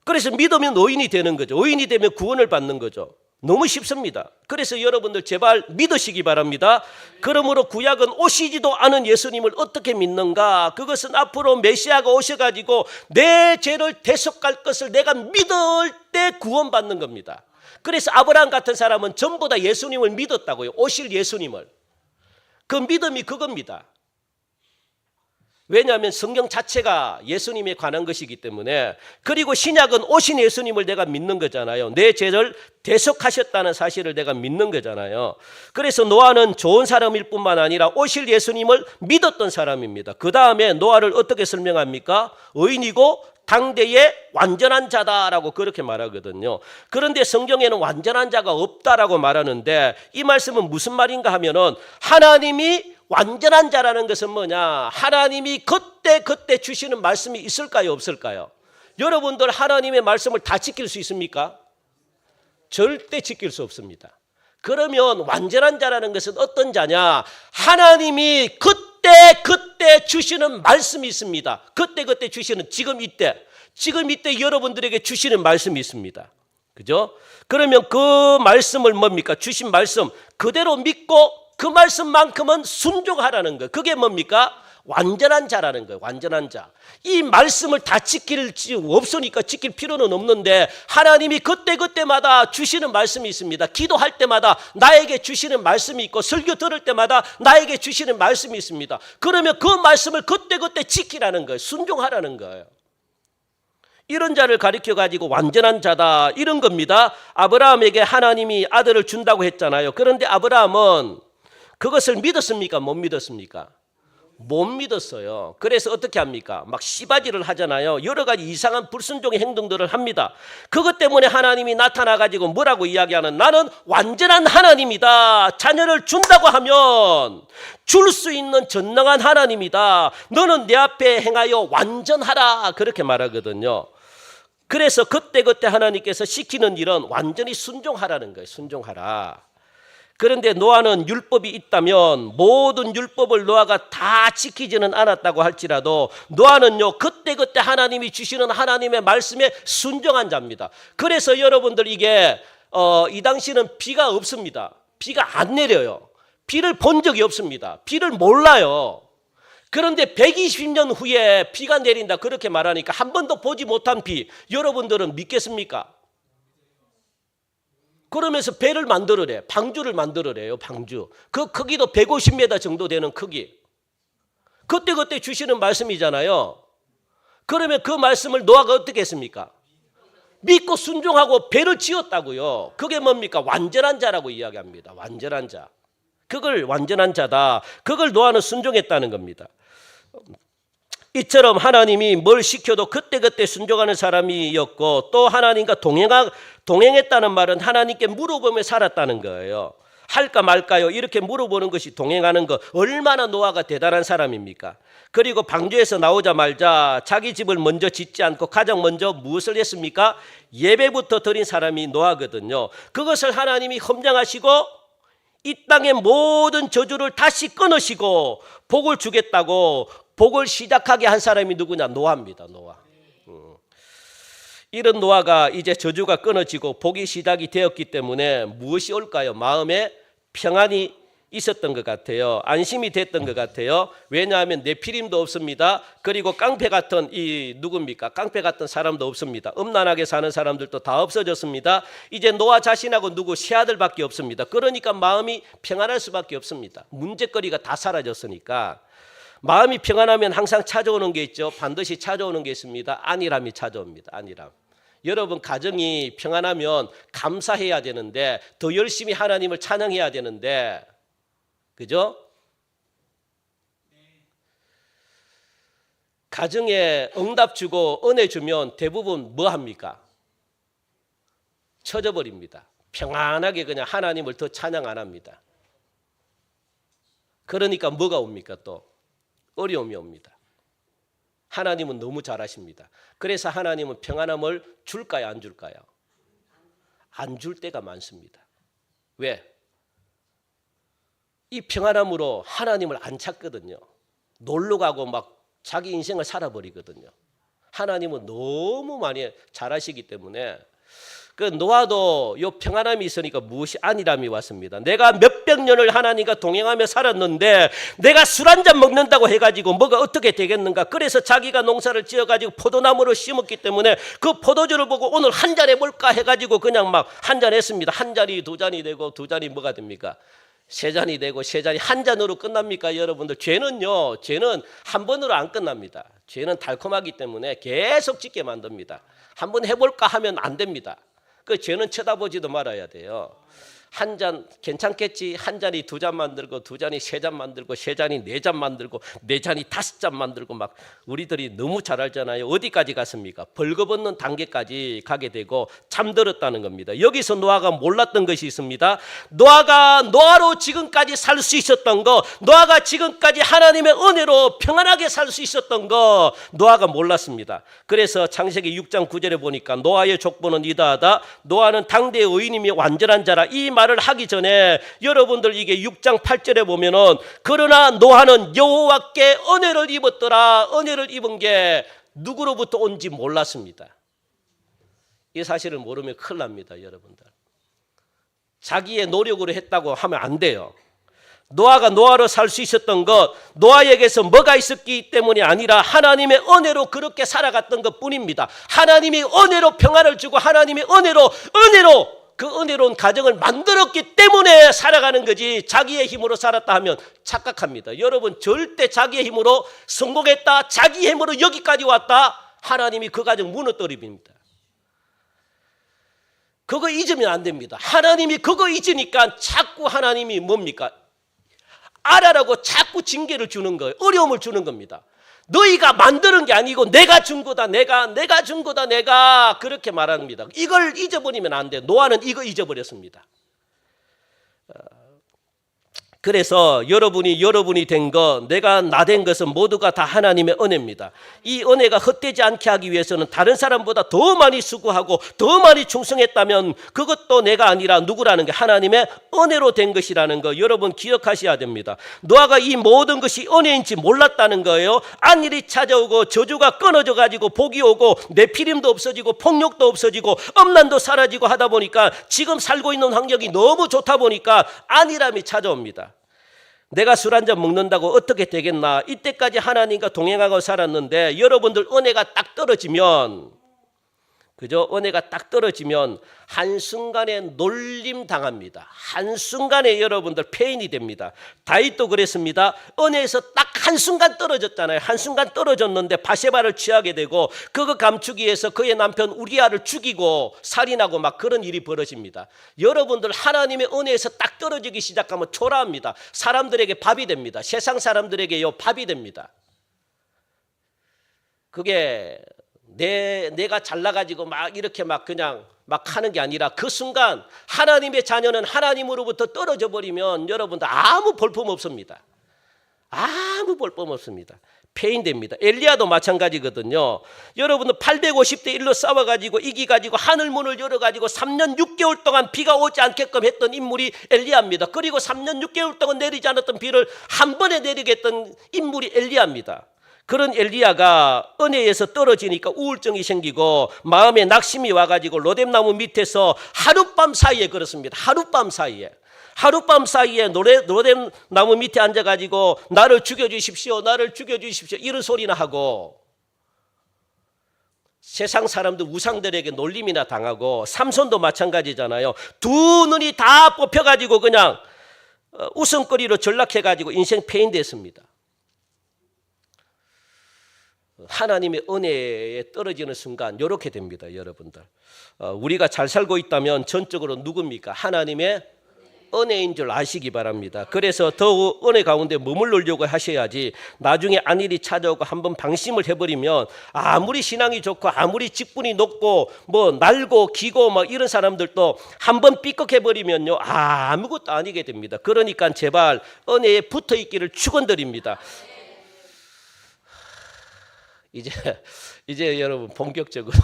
그래서 믿으면 의인이 되는 거죠. 의인이 되면 구원을 받는 거죠. 너무 쉽습니다. 그래서 여러분들 제발 믿으시기 바랍니다. 그러므로 구약은 오시지도 않은 예수님을 어떻게 믿는가? 그것은 앞으로 메시아가 오셔가지고 내 죄를 대속할 것을 내가 믿을 때 구원받는 겁니다. 그래서 아브라함 같은 사람은 전부 다 예수님을 믿었다고요. 오실 예수님을. 그 믿음이 그겁니다. 왜냐하면 성경 자체가 예수님에 관한 것이기 때문에. 그리고 신약은 오신 예수님을 내가 믿는 거잖아요. 내 죄를 대속하셨다는 사실을 내가 믿는 거잖아요. 그래서 노아는 좋은 사람일 뿐만 아니라 오실 예수님을 믿었던 사람입니다. 그 다음에 노아를 어떻게 설명합니까? 의인이고 당대의 완전한 자다라고 그렇게 말하거든요. 그런데 성경에는 완전한 자가 없다라고 말하는데 이 말씀은 무슨 말인가 하면은 하나님이 완전한 자라는 것은 뭐냐? 하나님이 그때 주시는 말씀이 있을까요? 없을까요? 여러분들 하나님의 말씀을 다 지킬 수 있습니까? 절대 지킬 수 없습니다. 그러면 완전한 자라는 것은 어떤 자냐? 하나님이 그때 주시는 말씀이 있습니다. 그때 주시는 지금 이때 여러분들에게 주시는 말씀이 있습니다. 그죠? 그러면 그 말씀을 뭡니까? 주신 말씀 그대로 믿고 그 말씀만큼은 순종하라는 거. 그게 뭡니까? 완전한 자라는 거예요. 완전한 자. 이 말씀을 다 지킬 수 없으니까 지킬 필요는 없는데 하나님이 그때마다 주시는 말씀이 있습니다. 기도할 때마다 나에게 주시는 말씀이 있고 설교 들을 때마다 나에게 주시는 말씀이 있습니다. 그러면 그 말씀을 그때 지키라는 거예요. 순종하라는 거예요. 이런 자를 가리켜가지고 완전한 자다 이런 겁니다. 아브라함에게 하나님이 아들을 준다고 했잖아요. 그런데 아브라함은 그것을 믿었습니까? 못 믿었습니까? 못 믿었어요. 그래서 어떻게 합니까? 막 씨바지를 하잖아요. 여러 가지 이상한 불순종의 행동들을 합니다. 그것 때문에 하나님이 나타나가지고 뭐라고 이야기하는 나는 완전한 하나님이다. 자녀를 준다고 하면 줄 수 있는 전능한 하나님이다. 너는 내 앞에 행하여 완전하라. 그렇게 말하거든요. 그래서 그때 하나님께서 시키는 일은 완전히 순종하라는 거예요. 순종하라. 그런데 노아는 율법이 있다면 모든 율법을 노아가 다 지키지는 않았다고 할지라도 노아는요 그때 하나님이 주시는 하나님의 말씀에 순종한 자입니다. 그래서 여러분들 이게 이 당시는 비가 없습니다. 비가 안 내려요. 비를 본 적이 없습니다. 비를 몰라요. 그런데 120년 후에 비가 내린다 그렇게 말하니까 한 번도 보지 못한 비 여러분들은 믿겠습니까? 그러면서 배를 만들으래. 방주를 만들으래요. 방주. 그 크기도 150m 정도 되는 크기. 그때 주시는 말씀이잖아요. 그러면 그 말씀을 노아가 어떻게 했습니까? 믿고 순종하고 배를 지었다고요. 그게 뭡니까? 완전한 자라고 이야기합니다. 완전한 자. 그걸 완전한 자다. 그걸 노아는 순종했다는 겁니다. 이처럼 하나님이 뭘 시켜도 그때 순종하는 사람이었고 또 하나님과 동행했다는 말은 하나님께 물어보며 살았다는 거예요. 할까 말까요? 이렇게 물어보는 것이 동행하는 것. 얼마나 노아가 대단한 사람입니까? 그리고 방주에서 나오자마자 자기 집을 먼저 짓지 않고 가장 먼저 무엇을 했습니까? 예배부터 드린 사람이 노아거든요. 그것을 하나님이 헌정하시고 이 땅의 모든 저주를 다시 끊으시고 복을 주겠다고 복을 시작하게 한 사람이 누구냐? 노아입니다. 노아. 이런 노아가 이제 저주가 끊어지고 복이 시작이 되었기 때문에 무엇이 올까요? 마음에 평안이 있었던 것 같아요. 안심이 됐던 것 같아요. 왜냐하면 네피림도 없습니다. 그리고 깡패 같은 누굽니까? 깡패 같은 사람도 없습니다. 음란하게 사는 사람들도 다 없어졌습니다. 이제 노아 자신하고 누구 세 아들밖에 없습니다. 그러니까 마음이 평안할 수밖에 없습니다. 문제거리가 다 사라졌으니까. 마음이 평안하면 항상 찾아오는 게 있죠. 반드시 찾아오는 게 있습니다. 안일함이 찾아옵니다. 안일함. 여러분 가정이 평안하면 감사해야 되는데 더 열심히 하나님을 찬양해야 되는데 그죠? 가정에 응답 주고 은혜 주면 대부분 뭐 합니까? 쳐져버립니다. 평안하게 그냥 하나님을 더 찬양 안 합니다. 그러니까 뭐가 옵니까 또? 어려움이 옵니다. 하나님은 너무 잘하십니다. 그래서 하나님은 평안함을 줄까요? 안 줄까요? 안 줄 때가 많습니다. 왜? 이 평안함으로 하나님을 안 찾거든요. 놀러 가고 막 자기 인생을 살아버리거든요. 하나님은 너무 많이 잘하시기 때문에 그 노아도 요 평안함이 있으니까 무엇이 안일함이 왔습니다. 내가 몇백 년을 하나님과 동행하며 살았는데 내가 술 한잔 먹는다고 해가지고 뭐가 어떻게 되겠는가. 그래서 자기가 농사를 지어가지고 포도나무를 심었기 때문에 그 포도주를 보고 오늘 한 잔 해볼까 해가지고 그냥 막 한 잔 했습니다. 한 잔이 두 잔이 되고 두 잔이 뭐가 됩니까? 세 잔이 되고 세 잔이 한 잔으로 끝납니까? 여러분들 죄는요, 죄는 한 번으로 안 끝납니다. 죄는 달콤하기 때문에 계속 짓게 만듭니다. 한번 해볼까 하면 안 됩니다. 그 죄는 쳐다보지도 말아야 돼요. 한 잔 괜찮겠지. 한 잔이 두 잔 만들고 두 잔이 세 잔 만들고 세 잔이 네 잔 만들고 네 잔이 다섯 잔 만들고 막 우리들이 너무 잘 알잖아요. 어디까지 갔습니까? 벌거벗는 단계까지 가게 되고 잠들었다는 겁니다. 여기서 노아가 몰랐던 것이 있습니다. 노아가 노아로 지금까지 살 수 있었던 거, 노아가 지금까지 하나님의 은혜로 평안하게 살 수 있었던 거 노아가 몰랐습니다. 그래서 창세기 6장 9절에 보니까 노아의 족보는 이다하다. 노아는 당대의 의인이며 완전한 자라. 이 말을 하기 전에 여러분들 이게 6장 8절에 보면은 그러나 노아는 여호와께 은혜를 입었더라. 은혜를 입은 게 누구로부터 온지 몰랐습니다. 이 사실을 모르면 큰일 납니다, 여러분들. 자기의 노력으로 했다고 하면 안 돼요. 노아가 노아로 살 수 있었던 것, 노아에게서 뭐가 있었기 때문이 아니라 하나님의 은혜로 그렇게 살아갔던 것 뿐입니다. 하나님이 은혜로 평안을 주고 하나님이 은혜로 그 은혜로운 가정을 만들었기 때문에 살아가는 거지 자기의 힘으로 살았다 하면 착각합니다. 여러분 절대 자기의 힘으로 성공했다, 자기의 힘으로 여기까지 왔다, 하나님이 그 가정 무너뜨립니다. 그거 잊으면 안 됩니다. 하나님이 그거 잊으니까 자꾸 하나님이 뭡니까? 알아라고 자꾸 징계를 주는 거예요. 어려움을 주는 겁니다. 너희가 만드는 게 아니고 내가 준 거다. 내가 준 거다. 내가 그렇게 말합니다. 이걸 잊어버리면 안 돼. 노아는 이거 잊어버렸습니다. 그래서 여러분이 된 것, 내가 나 된 것은 모두가 다 하나님의 은혜입니다. 이 은혜가 헛되지 않게 하기 위해서는 다른 사람보다 더 많이 수고하고 더 많이 충성했다면 그것도 내가 아니라 누구라는 게 하나님의 은혜로 된 것이라는 거 여러분 기억하셔야 됩니다. 노아가 이 모든 것이 은혜인지 몰랐다는 거예요. 안일이 찾아오고 저주가 끊어져 가지고 복이 오고 내피림도 없어지고 폭력도 없어지고 엄난도 사라지고 하다 보니까 지금 살고 있는 환경이 너무 좋다 보니까 안일함이 찾아옵니다. 내가 술 한잔 먹는다고 어떻게 되겠나. 이때까지 하나님과 동행하고 살았는데 여러분들 은혜가 딱 떨어지면, 그죠? 은혜가 딱 떨어지면 한순간에 놀림 당합니다. 한순간에 여러분들 폐인이 됩니다. 다윗도 그랬습니다. 은혜에서 딱 한순간 떨어졌잖아요. 한순간 떨어졌는데 바세바를 취하게 되고 그거 감추기 위해서 그의 남편 우리아를 죽이고 살인하고 막 그런 일이 벌어집니다. 여러분들 하나님의 은혜에서 딱 떨어지기 시작하면 초라합니다. 사람들에게 밥이 됩니다. 세상 사람들에게요 밥이 됩니다. 그게 내가 잘나가지고 막 이렇게 막 그냥 막 하는 게 아니라 그 순간 하나님의 자녀는 하나님으로부터 떨어져 버리면 여러분들 아무 볼품 없습니다. 아무 볼품 없습니다. 폐인됩니다. 엘리야도 마찬가지거든요. 여러분들 850대 1로 싸워가지고 이기가지고 하늘문을 열어가지고 3년 6개월 동안 비가 오지 않게끔 했던 인물이 엘리야입니다. 그리고 3년 6개월 동안 내리지 않았던 비를 한 번에 내리게 했던 인물이 엘리야입니다. 그런 엘리야가 은혜에서 떨어지니까 우울증이 생기고 마음에 낙심이 와가지고 로뎀나무 밑에서 하룻밤 사이에 그렇습니다. 하룻밤 사이에 로뎀나무 밑에 앉아가지고 나를 죽여주십시오, 나를 죽여주십시오 이런 소리나 하고 세상 사람들 우상들에게 놀림이나 당하고 삼손도 마찬가지잖아요. 두 눈이 다 뽑혀가지고 그냥 웃음거리로 전락해가지고 인생 폐인됐습니다. 하나님의 은혜에 떨어지는 순간 이렇게 됩니다. 여러분들 우리가 잘 살고 있다면 전적으로 누굽니까? 하나님의 은혜인 줄 아시기 바랍니다. 그래서 더 은혜 가운데 머물려고 하셔야지 나중에 안일이 찾아오고 한번 방심을 해버리면 아무리 신앙이 좋고 아무리 직분이 높고 뭐 날고 기고 막 이런 사람들도 한번 삐걱해버리면요 아무것도 아니게 됩니다. 그러니까 제발 은혜에 붙어있기를 축원드립니다. 이제 여러분 본격적으로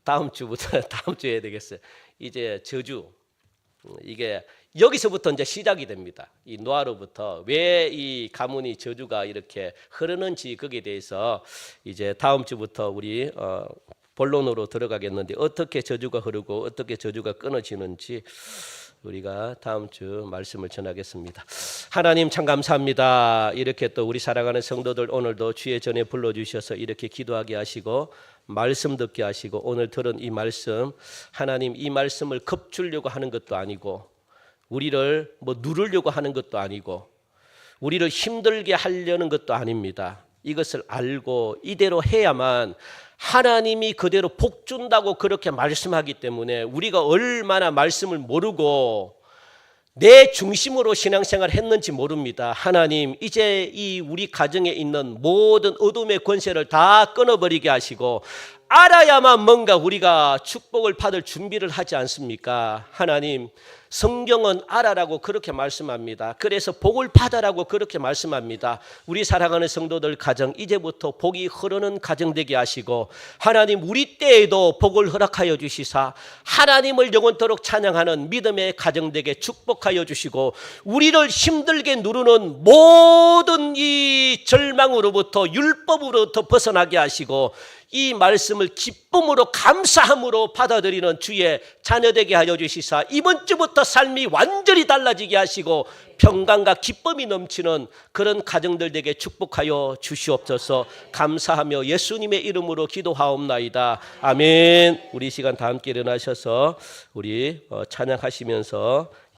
다음 주부터 다음 주에 해야 되겠어요. 이제 저주, 이게 여기서부터 이제 시작이 됩니다. 이 노아로부터 왜 이 가문이 저주가 이렇게 흐르는지 거기에 대해서 이제 다음 주부터 우리 본론으로 들어가겠는데 어떻게 저주가 흐르고 어떻게 저주가 끊어지는지 우리가 다음 주 말씀을 전하겠습니다. 하나님 참 감사합니다. 이렇게 또 우리 사랑하는 성도들 오늘도 주의 전에 불러주셔서 이렇게 기도하게 하시고 말씀 듣게 하시고 오늘 들은 이 말씀, 하나님 이 말씀을 겁주려고 하는 것도 아니고 우리를 뭐 누르려고 하는 것도 아니고 우리를 힘들게 하려는 것도 아닙니다. 이것을 알고 이대로 해야만 하나님이 그대로 복 준다고 그렇게 말씀하기 때문에 우리가 얼마나 말씀을 모르고 내 중심으로 신앙생활을 했는지 모릅니다. 하나님 이제 이 우리 가정에 있는 모든 어둠의 권세를 다 끊어버리게 하시고 알아야만 뭔가 우리가 축복을 받을 준비를 하지 않습니까? 하나님 성경은 알아라고 그렇게 말씀합니다. 그래서 복을 받아라고 그렇게 말씀합니다. 우리 사랑하는 성도들 가정 이제부터 복이 흐르는 가정 되게 하시고 하나님 우리 때에도 복을 허락하여 주시사 하나님을 영원토록 찬양하는 믿음의 가정 되게 축복하여 주시고 우리를 힘들게 누르는 모든 이 절망으로부터 율법으로부터 벗어나게 하시고 이 말씀을 기쁨으로 감사함으로 받아들이는 주의 자녀되게 하여 주시사 이번 주부터 삶이 완전히 달라지게 하시고 평강과 기쁨이 넘치는 그런 가정들 되게 축복하여 주시옵소서. 감사하며 예수님의 이름으로 기도하옵나이다. 아멘. 우리 시간 다 함께 일어나셔서 우리 찬양하시면서